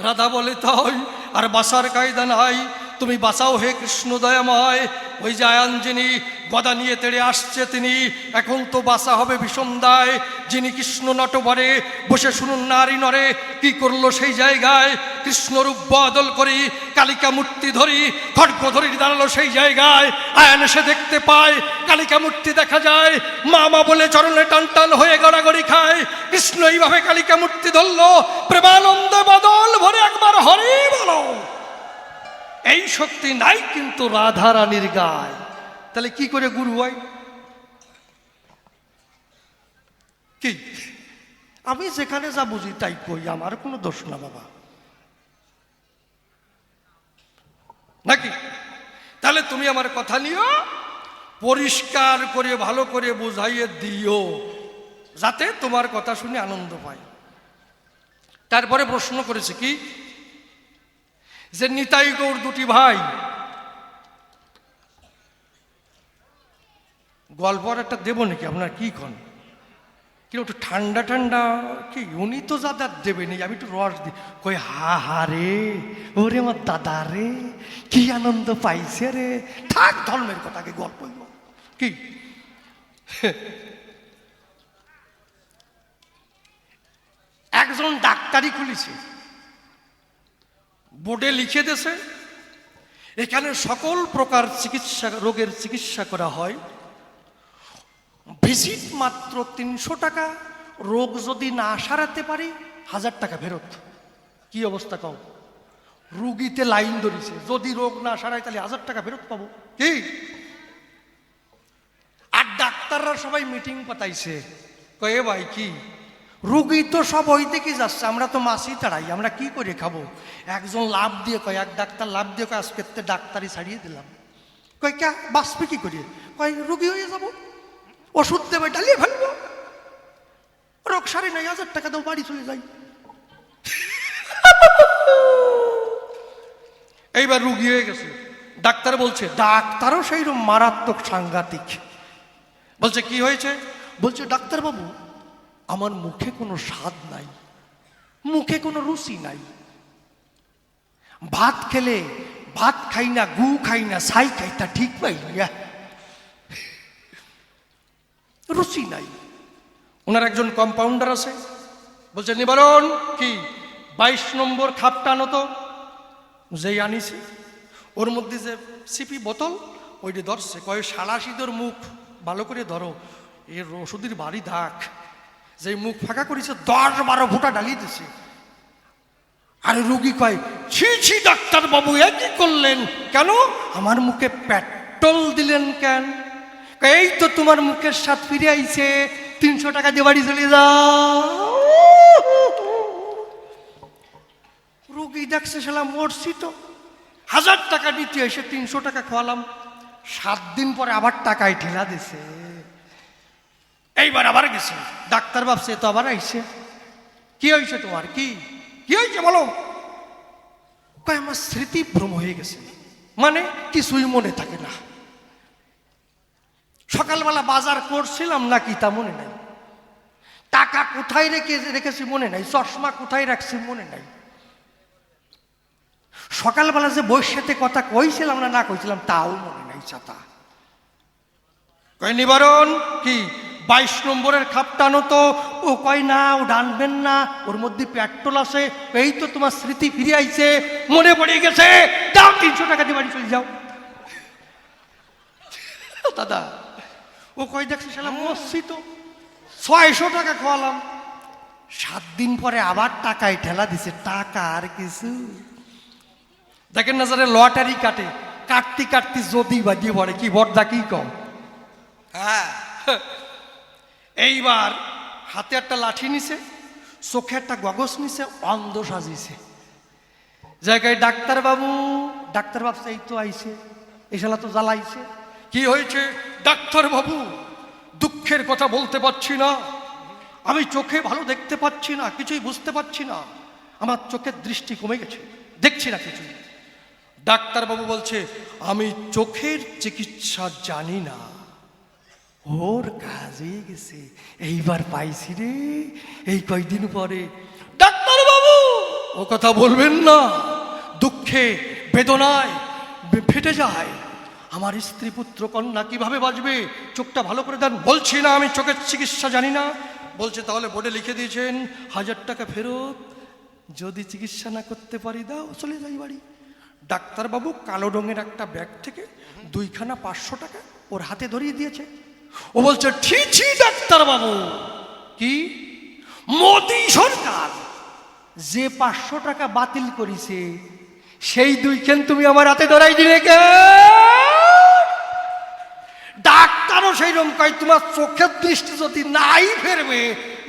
রাধা বলে তাই আর বাসার কায়দা নাই, তুমি বাঁচাও হে কৃষ্ণ দয়াময়। ওই যে আয়ান যিনি গদা নিয়ে তেড়ে আসছে, তিনি এখন তো বাঁচা হবে ভীষণ দায়। যিনি কৃষ্ণ নটবরে বসে শুনুন নারী নরে, কি করলো সেই জায়গায়। কৃষ্ণরূপ বদল করি, কালিকা মূর্তি ধরি, খড়গ ধরি দাঁড়ালো সেই জায়গায়। আয়ান এসে দেখতে পায়, কালিকা মূর্তি দেখা যায়। মা মা বলে চরণে টান টান হয়ে গড়াগড়ি খায়। কৃষ্ণ এইভাবে কালিকা মূর্তি ধরলো, প্রেমানন্দে বদল ভরে একবার হরি বলো। এই শক্তি নাই কিন্তু রাধা রানীর গায়। তাহলে কি করে গুরু হয়? কি আমি যেখানে যা বুঝি তাই কই, আমার কোনো দোষ না বাবা, নাকি? তাহলে তুমি আমার কথা নিও, পরিষ্কার করে ভালো করে বুঝাইয়ে দিও, যাতে তোমার কথা শুনে আনন্দ পায়। তারপরে প্রশ্ন করেছে কি, যে নিতাই গৌর দুটি ভাই, গল্প আর একটা দেবো নাকি আপনার কি কন? কিন্তু একটু ঠান্ডা ঠান্ডা কি, উনি তো যাদা দেবে নি, আমি একটু রস দিই। কই হা হা রে, ওরে আমার দাদা রে, কি আনন্দ পাইছে রে। থাক ধর্মের কথাকে গল্প কি। একজন ডাক্তারি খুলিছে, বোর্ডে লিখে দিয়েছে এখানে সকল প্রকার চিকিৎসা, রোগের চিকিৎসা করা হয়, ভিজিট মাত্র 300 টাকা, রোগ যদি না সারাতে পারি 1000 টাকা ফেরত। কি অবস্থা কও? রুগীতে লাইন ধরেছে, যদি রোগ না সারাই তাহলে 1000 টাকা ফেরত পাবো কি। আর ডাক্তাররা সবাই মিটিং পাতাইছে, কয়ে ভাই কি, রুগী তো সব ওই দিকে যাচ্ছে, আমরা তো মাসি তাড়াই, আমরা কি করে খাবো? একজন লাভ দিয়ে কয়, এক ডাক্তার লাভ দিয়ে কয় আজকে ডাক্তারি ছাড়িয়ে দিলাম। কয় কে বাঁচবে কি করিয়ে? কয় রুগী হয়ে যাবো, ওষুধ দেবে ডালিয়ে ফেলবো, রোগ সারি নাই, 1000 টাকা দাও বাড়ি চলে যাই। এইবার রুগী হয়ে গেছে, ডাক্তার বলছে, ডাক্তারও সেই মারাত্মক সাংঘাতিক, বলছে কি হয়েছে? বলছে ডাক্তার বাবু আমার মুখে কোনো স্বাদ নাই, মুখে কোনো রুচি নাই, ভাত খেলে ভাত খাই না, গু খাই না, ছাই খাই, তা ঠিক পাই না, রুচি নাই। ওনার একজন কম্পাউন্ডার আছে, বলছে নিবারণ কি 22 নম্বর খাপটা আনো তো। যেই আনিছে ওর মধ্যে যে সিপি বোতল ওইটি ধরছে, কয় সালাশিদর মুখ ভালো করে ধরো, এর ওষুধের বাড়ি ধাক। যে মুখ ফাঁকা করেছে 10-12 ফোঁটা ডালিয়ে দিছে। আরে রুগী কয় ছি ছি ডাক্তার বাবু এ কি করলেন? কেন আমার মুখে পেট্রোল দিলেন কেন? এই তো তোমার মুখের স্বাদ ফিরে আইছে, 300 টাকা দিয়ে বাড়ি চলে যাও। রুগী দেখছে শালা মরছি তো, 1000 টাকা নিতে এসে 300 টাকা খোয়ালাম, 7 দিন পরে আবার টাকায় ঠেলা দিছে। এইবার আবার গেছে, ডাক্তার ভাবছে তো আবার আইছে, কি হয়েছে তোমার, কি কি হয়েছে বলো? কয় আমার স্মৃতি ভ্রম হয়ে গেছে, মানে কিছুই মনে থাকে না, সকালবেলা বাজার করছিলাম নাকি তা মনে নাই, টাকা কোথায় রেখেছি মনে নাই, চশমা কোথায় রাখছি মনে নাই, সকালবেলা যে বইয়ের সাথে কথা কইছিলাম না কইছিলাম তাও মনে নাই। ছাতা কয় নিবারণ কি 22 নম্বরের খাপ টানো তো। ও কয় না, ও ডানবেন না, ওর মধ্যে পেট্রোল আছে, এই তো তোমার স্মৃতি ফিরে আইছে, মনে পড়ে গেছে, দাও 300 টাকা দিয়ে বাড়ি চলে যাও। দাদা ও কয় দেখছি শালা মরছি তো, 600 টাকা খোয়ালাম, 7 দিন পরে আবার টাকায় ঠেলা দিছে, টাকা আর কিছু। দেখেন না যারা লটারি কাটে, কাটতে কাটতে যদি বাজিয়ে পড়ে, কি বড়দা কি কম। হ্যাঁ এইবার হাতে একটা লাঠি নিছে, চোখে একটা গগস নিছে, অন্ধ সাজিয়েছে জায়গায়। ডাক্তার বাবু, ডাক্তার ভাবছে এই তো আইছে, এই শালা তো জ্বালাইছে। কি হয়েছে? ডাক্তার বাবু দুঃখের কথা বলতে পারছি না, আমি চোখে ভালো দেখতে পাচ্ছি না, কিছুই বুঝতে পারছি না, আমার চোখের দৃষ্টি কমে গেছে, দেখছি না কিছু। ডাক্তার বাবু বলছে আমি চোখের চিকিৎসা জানি না। ওর কাজে গেছে, এইবার পাইছি রে এই কয়দিন পরে। ডাক্তার বাবু ও কথা বলবেন না, দুঃখে বেদনায় ফেটে যায়, আমার স্ত্রী পুত্র কন্যা কিভাবে বাঁচবে, চোখটা ভালো করে দেন। বলছি না আমি চোখের চিকিৎসা জানি না। বলছে তাহলে বোর্ডে লিখে দিয়েছেন 1000 টাকা ফেরত, যদি চিকিৎসা না করতে পারি দাও, চলে যাই বাড়ি। ডাক্তারবাবু কালো রঙের একটা ব্যাগ থেকে 2খানা 500 টাকা ওর হাতে ধরিয়ে দিয়েছে। ও বলছে ঠিক ডাক্তারবাবু, কি মোদি সরকার যে 500 টাকা বাতিল করেছে সেই 2খান তুমি আমার হাতে ধরাই দিলে কে? ডাক্তারও মানুষ এইরকম কয়, তোমার চোখের দৃষ্টি যদি নাই ফেরবে,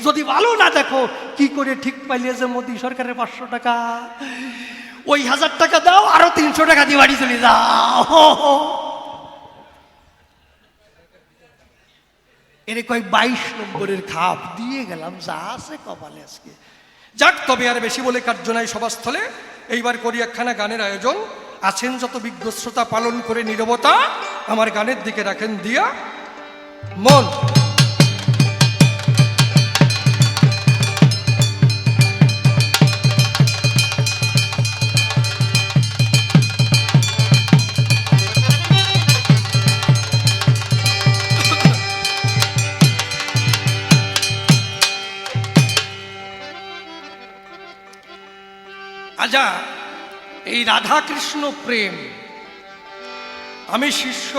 যদি ভালো না দেখো, কি করে ঠিক পাইলে যে মোদী সরকারের 500 টাকা, ওই 1000 টাকা দাও, আরো 300 টাকা দিয়ে বাড়ি চলে যাও। এরে কয় 22 নম্বরের খাপ দিয়ে গেলাম, যা আছে কপালে আজকে। যাক, তবে আর বেশি বলে কার্য নাই সভাস্থলে। এইবার করি একখানা গানের আয়োজন। আছেন যত বিজ্ঞ শ্রোতা, পালন করে নীরবতা, আমার গানের দিকে রাখেন দিয়া মন। আজা, এই রাধা কৃষ্ণ প্রেম, আমি শিষ্য,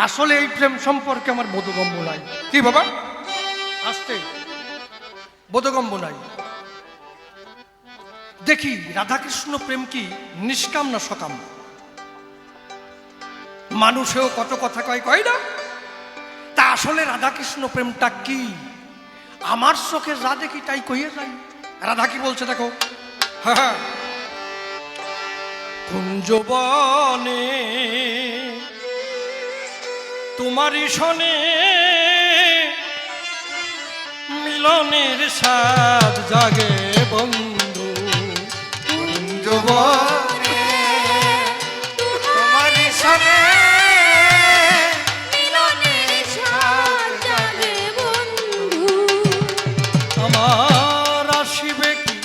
আসলে এই প্রেম সম্পর্কে আমার বোধগম্য নাই। কি বাবা, আসতে বোধগম্য নাই। দেখি রাধা কৃষ্ণ প্রেম কি নিষ্কাম না সকাম? মানুষেও কত কথা কয়, কয় না? তা আসলে রাধা কৃষ্ণ প্রেমটা কি? আমার চোখে যা দেখি তাই কইয়ে যাই। রাধা কি বলছে দেখো, হ্যাঁ, কুঞ্জবনে তোমারই শোনে মিলনের স্বাদ জাগে বন্ধু,
কুঞ্জবনে তোমারই শোনে মিলনের স্বাদ জাগে বন্ধু।
আমার আসিবে কি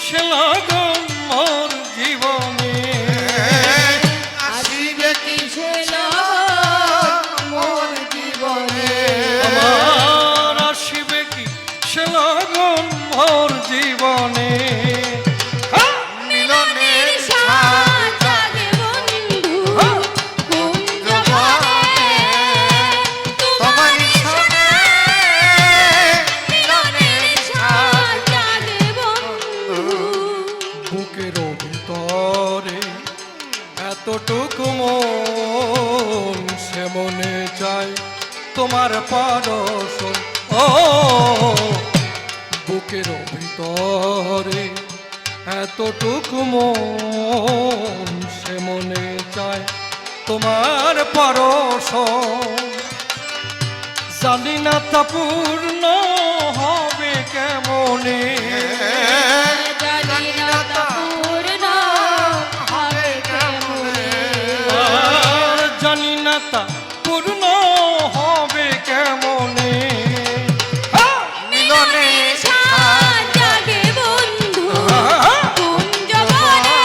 সে লগন মোর জীবনে,
আসিবে কি সে লগন মোর জীবনে,
আমার আসিবে কি সে লগন মোর জীবনে।
মিলনের স্বাদ জাগে বন্ধু, কুঞ্জবনে তোমারই শোনে মিলনের স্বাদ জাগে বন্ধু।
বুকের ভিতরে এতটুকু মন, সে মনে চায় তোমার পরশ। ও বুকের ভিতরে এতটুকু মন, সে মনে চায় তোমার পরশ। জানি না তা পূর্ণ হবে কেমনে,
জানি না তা পূর্ণ হবে কেমনে,
আর জানি না তা পূর্ণ হবে কেমনে।
মিলনের স্বাদ জাগে বন্ধু, কুঞ্জবনে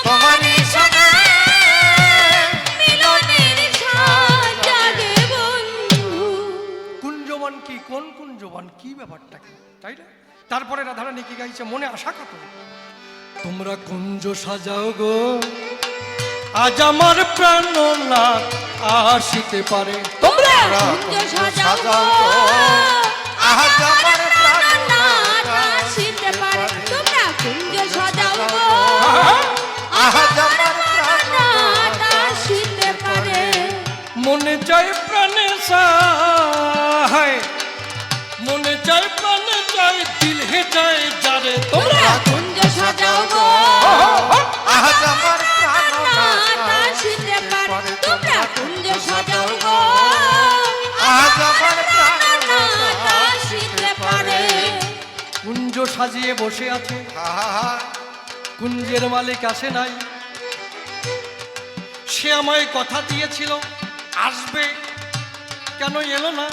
তোমারই শোনে মিলনের স্বাদ জাগে বন্ধু।
কুঞ্জবন কি, কোন কুঞ্জবন, কি ব্যাপারটা কি, তাই না? তারপরে রাধারানী কি গাইছে, মনে আশা কত। তোমরা কুঞ্জ সাজাও গো, আজ আমার প্রাণনাথ আসিতে পারে।
তোমরা কুঞ্জ সাজাও গো, আজ আমার প্রাণনাথ আসিতে পারে। তোমরা কুঞ্জ সাজাও গো, আজ আমার প্রাণনাথ আসিতে পারে।
মনে চায় প্রাণে চায়, মনে চায় প্রাণে চায়, দিল হে চায় যারে।
তোমরা কুঞ্জ সাজাও গো, আজ আমার প্রাণনাথ আসিতে পারে। তোমরা কুঞ্জ সাজাও গো, আজ আমার প্রাণনাথ আসিতে পারে।
কুঞ্জ সাজিয়ে বসে আছে, কুঞ্জের মালিক আসে নাই। সে আমায় কথা দিয়েছিল আসবে, কেন এলো না?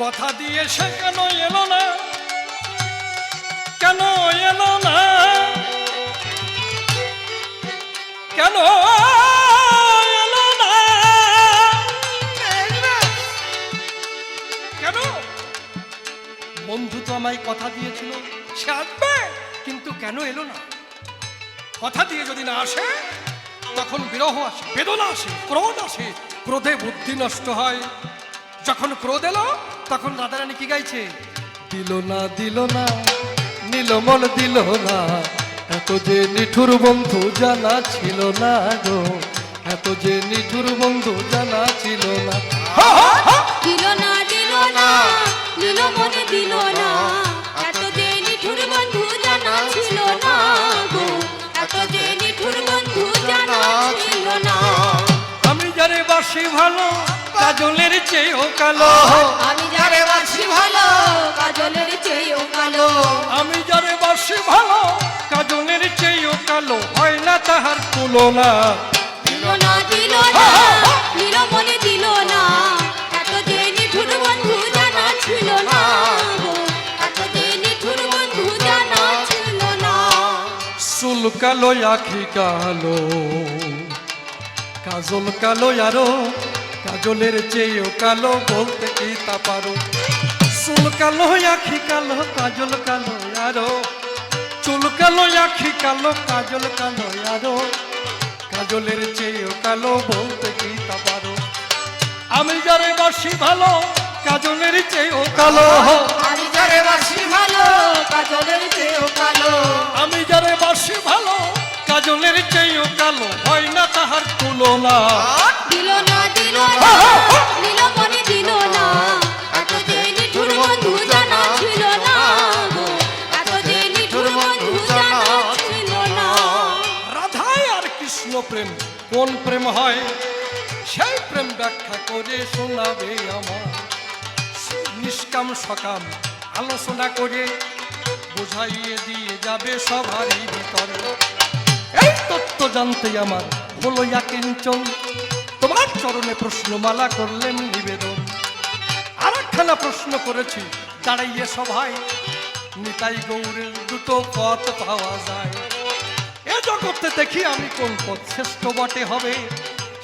কথা দিয়ে সে কেন এলো না, কেন এলো না, কেন এলো না, কেন? বন্ধু তো আমায় কথা দিয়েছিল সে আসবে, কিন্তু কেন এলো না? কথা দিয়ে যদি না আসে, তখন বিরহ আসে, বেদনা আসে, ক্রোধ আসে, ক্রোধে বুদ্ধি নষ্ট হয়। যখন ক্রোধ এলো, তখন রাধারানী কি গাইছে, দিল না দিল না নীলমল দিল না, এত যে নিঠুর বন্ধু জানা ছিল না গো, এত যে নিঠুর বন্ধু জানা ছিল না।
দিল না দিল না দিল মনে দিল না, এত যে নিঠুর বন্ধু জানা ছিল না গো, এত যে নিঠুর বন্ধু জানা ছিল না।
আমি যারে বাসি ভালো কাজলের চেয়েও কালো,
আমি যারে বাসি ভালো কাজলের চেয়েও কালো,
আমি যারে বাসি ভালো কাজলের চেয়েও কালো, হয় না তাহার তুলনা।
দিল না দিল না দিল মনে দিল না, এত যে নিঠুর বন্ধু জানা ছিল না গো, এত যে নিঠুর বন্ধু জানা ছিল না।
চুল কালো আখি কালো, কাজল কালো আরো, কাজলের চেয়েও কালো, বলতে কি তা পারো। চুল কালো আখি কালো, কাজল কালো আরো, চুল কালো আখি কালো, কাজল কালো আরো, কাজলের চেয়েও কালো, বলতে কি তা পারো। আমি যারে বাসি ভালো কাজলের চেয়েও কালো,
আমি যারে বাসি ভালো কাজলের চেয়েও কালো,
আমি যারে বাসি ভালো কাজলের চেয়েও কালো, হয় না তাহার তুলনা।
দিল না দিল না দিল মনে দিল না, এত যে নিঠুর বন্ধু জানা ছিল না গো, এত যে নিঠুর বন্ধু জানা ছিল না।
রাধায় আর কৃষ্ণ প্রেম কোন প্রেম হয়, সেই প্রেম ব্যাখ্যা করে শোনাবে আমার। নিষ্কাম সকাম আলোচনা করে বুঝাইয়ে দিয়ে যাবে সবারই ভিতরে। এই তত্ত্ব জানতে আমার হলো কিঞ্চন, তোমার চরণে প্রশ্নমালা করলেন নিবেদন। আর একখানা প্রশ্ন করেছি দাঁড়াইয়ে সভায়, নিতাই গৌরের দুটো পথ পাওয়া যায়। এ জগতে দেখি আমি কোন পথ শ্রেষ্ঠ বটে হবে,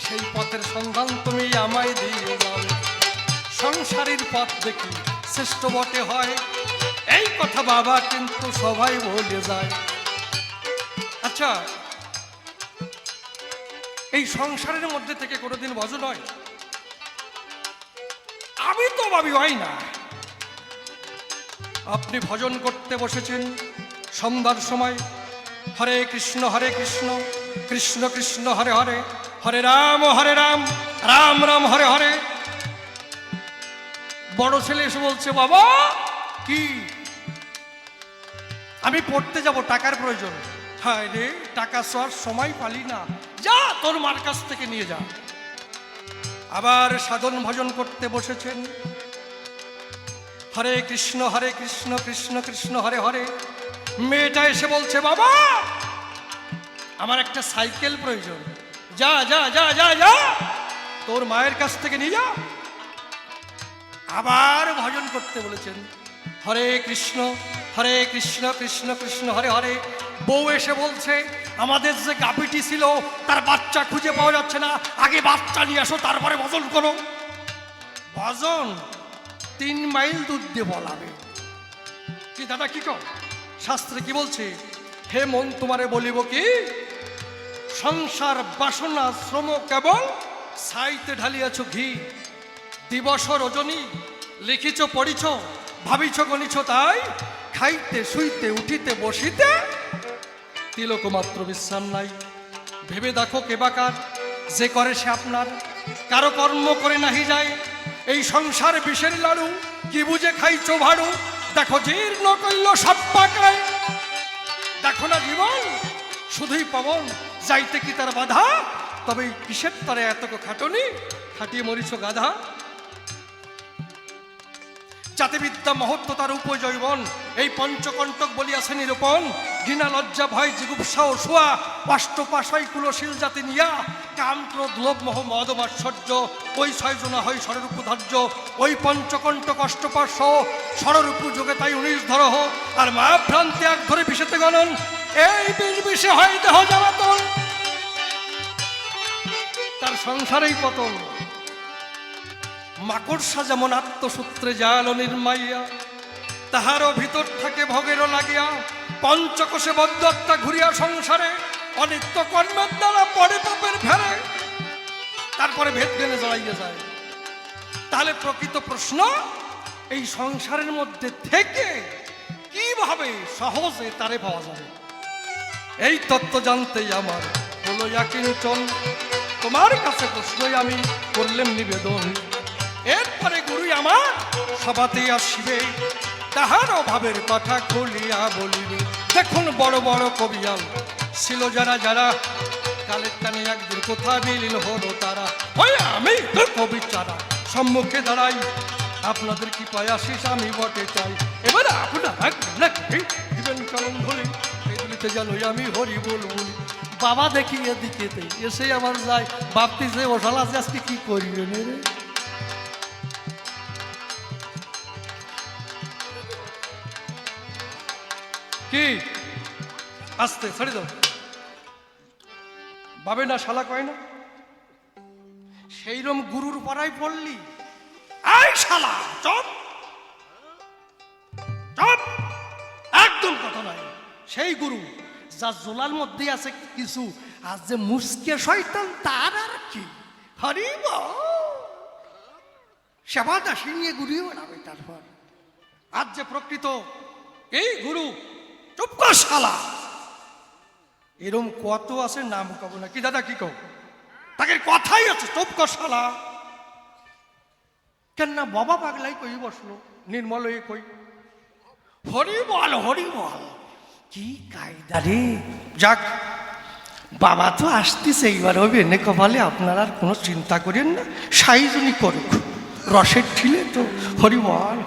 সেই পথের সন্ধান তুমি আমায় দিয়ে যাবে। সংসারের পথ দেখি শ্রেষ্ঠ বটে হয়, এই কথা বাবা কিন্তু সবাই বলে যায়। আচ্ছা, এই সংসারের মধ্যে থেকে কোনোদিন ভজন হয়? আমি তো ভাবি হয় না। আপনি ভজন করতে বসেছেন সন্ধ্যার সময়, হরে কৃষ্ণ কৃষ্ণ কৃষ্ণ হরে হরে, হরে রাম রাম রাম হরে হরে। বড় ছেলে এসে বলছে, বাবা কি আমি পড়তে যাব, টাকার প্রয়োজন। হায় রে, টাকা ছোঁয়ার সময় পালি না, যা তোর মার কাছ থেকে নিয়ে যা। আবার সাধন ভজন করতে বসেছেন, হরে কৃষ্ণ কৃষ্ণ কৃষ্ণ হরে হরে। মেয়েটা এসে বলছে, বাবা আমার একটা সাইকেল প্রয়োজন, যা যা যা যা যা তোর মায়ের কাছ থেকে নিয়ে যা। আবার ভজন করতে বলেছেন, হরে কৃষ্ণ কৃষ্ণ কৃষ্ণ হরে হরে। বউ এসে বলছে, আমাদের যে গাভীটি ছিল তার বাচ্চা খুঁজে পাওয়া যাচ্ছে না, আগে বাচ্চা নিয়ে আসো তারপরে ভজন করো। ভজন 3 মাইল দুধ দিয়ে বলাবে কি দাদা, কি কর শাস্ত্রে কি বলছে? হে মন তোমারে বলিব কি, সংসার বাসনা শ্রম কেবল ছাইতে ঢালিয়াছ ঘি। দিবস রজনী লিখিছ পড়িছ, ভাবিছ গণিছ, তাই খাইতে শুইতে উঠিতে বসিতে তিলক মাত্র বিশ্রাম নাই। ভেবে দেখো কে বাকার, যে করে সে আপনার, কারো কর্ম করে নাহি যায়। এই সংসার বিষের লাড়ু, কি বুঝে খাইছ ভাড়ু, দেখো জীর্ণ কইল সব পাকায়। দেখো না জীবন শুধুই পবন, যাইতে কি তার বাধা, তবে কিসের তারে এত খাটনি, খাটিয়ে মরিছ গাধা। জাতিবিদ্যা মহত্ব তার উপজৈবন, এই পঞ্চকণ্টক বলিয়াছে নিরূপণ। ঘৃণা লজ্জা ভয় জিগুপ্সা ও শোয়া, অষ্টপাশাই কুলশীল জাতি নিয়া। কাম ক্রোধ লোভ মোহ মদ মাৎসর্য, ওই 6 জনা হয় ষড়রূপ ধার্য। ওই পঞ্চকণ্টক অষ্টপাশ ষড়রূপ যোগে তাই 19 ধরহ, আর মায়া ভ্রান্তি এক ধরে বিষেতে গণন। এই বিষে হয় দেহ জ্বালাতন, তার সংসারেই পতন। মাকড়সা যেমন আত্মসূত্রে জাল নির্মাইয়া, তাহারও ভিতর থাকে ভোগেরও লাগিয়া। পঞ্চকোষে বদ্ধ আত্মা ঘুরিয়া সংসারে, অনিত্য কর্মের দ্বারা পড়ে পাপের ফেরে, তারপরে ভেদ জ্ঞানে জড়াইয়া যায়। তাহলে প্রকৃত প্রশ্ন, এই সংসারের মধ্যে থেকে কিভাবে সহজে তারে পাওয়া যাবে? এই তত্ত্ব জানতেই আমার হলো কিঞ্চন। তোমার কাছে প্রশ্নই আমি করলেম নিবেদন। এরপরে গুরুই আমার সভাতে আসিবে, তাহার অভাবের কথা খুলিয়া বলিবে। দেখুন বড় বড় কবিয়াল ছিল যারা যারা, কালের টানে একদিন কোথা বিলীন হলো তারা। ওই আমি তো কবি চারা সম্মুখে দাঁড়াই, আপনাদের কি পায়াশিস আমি বটে চাই। এবার আপনারা দিবেন চরণ ধরি, এই দুলিতে জানোই আমি হরি বল বলি। বাবা দেখি এদিকেতে এসে আমার যায় ভাবতেছে ওশালা আজকে কি করিবেন রে। কি আস্তে ছেড়ে দাও, বাবে না শালা কয় না, সেইরম গুরুর পাড়ায় পড়লি। এই শালা চপ চপ, একদম কথা নাই। সেই গুরু যা জোলার মধ্যে আছে কিছু, আর যে মুসকে শয়তান তার আর কি। হরি সেবা দাসী নিয়ে গুরুই বানাবে। তারপর আজ যে প্রকৃত এই গুরু, চুপ কর শালা, এরম কত আছে নাম কব না। কি দাদা কি কও, তাকে কথাই আছে চুপ কর শালা। কেন না বাবা পাগলাই কই বসলো, নির্মল হয়ে কই হরি বল হরি বল। কি কায়দা রে। যাক বাবা তো আসতেছে, এইবার হবে এনে কপালে, আপনারা আর কোনো চিন্তা করেন না, সাইজনই করুক রসের ঠিলে তো হরি বল।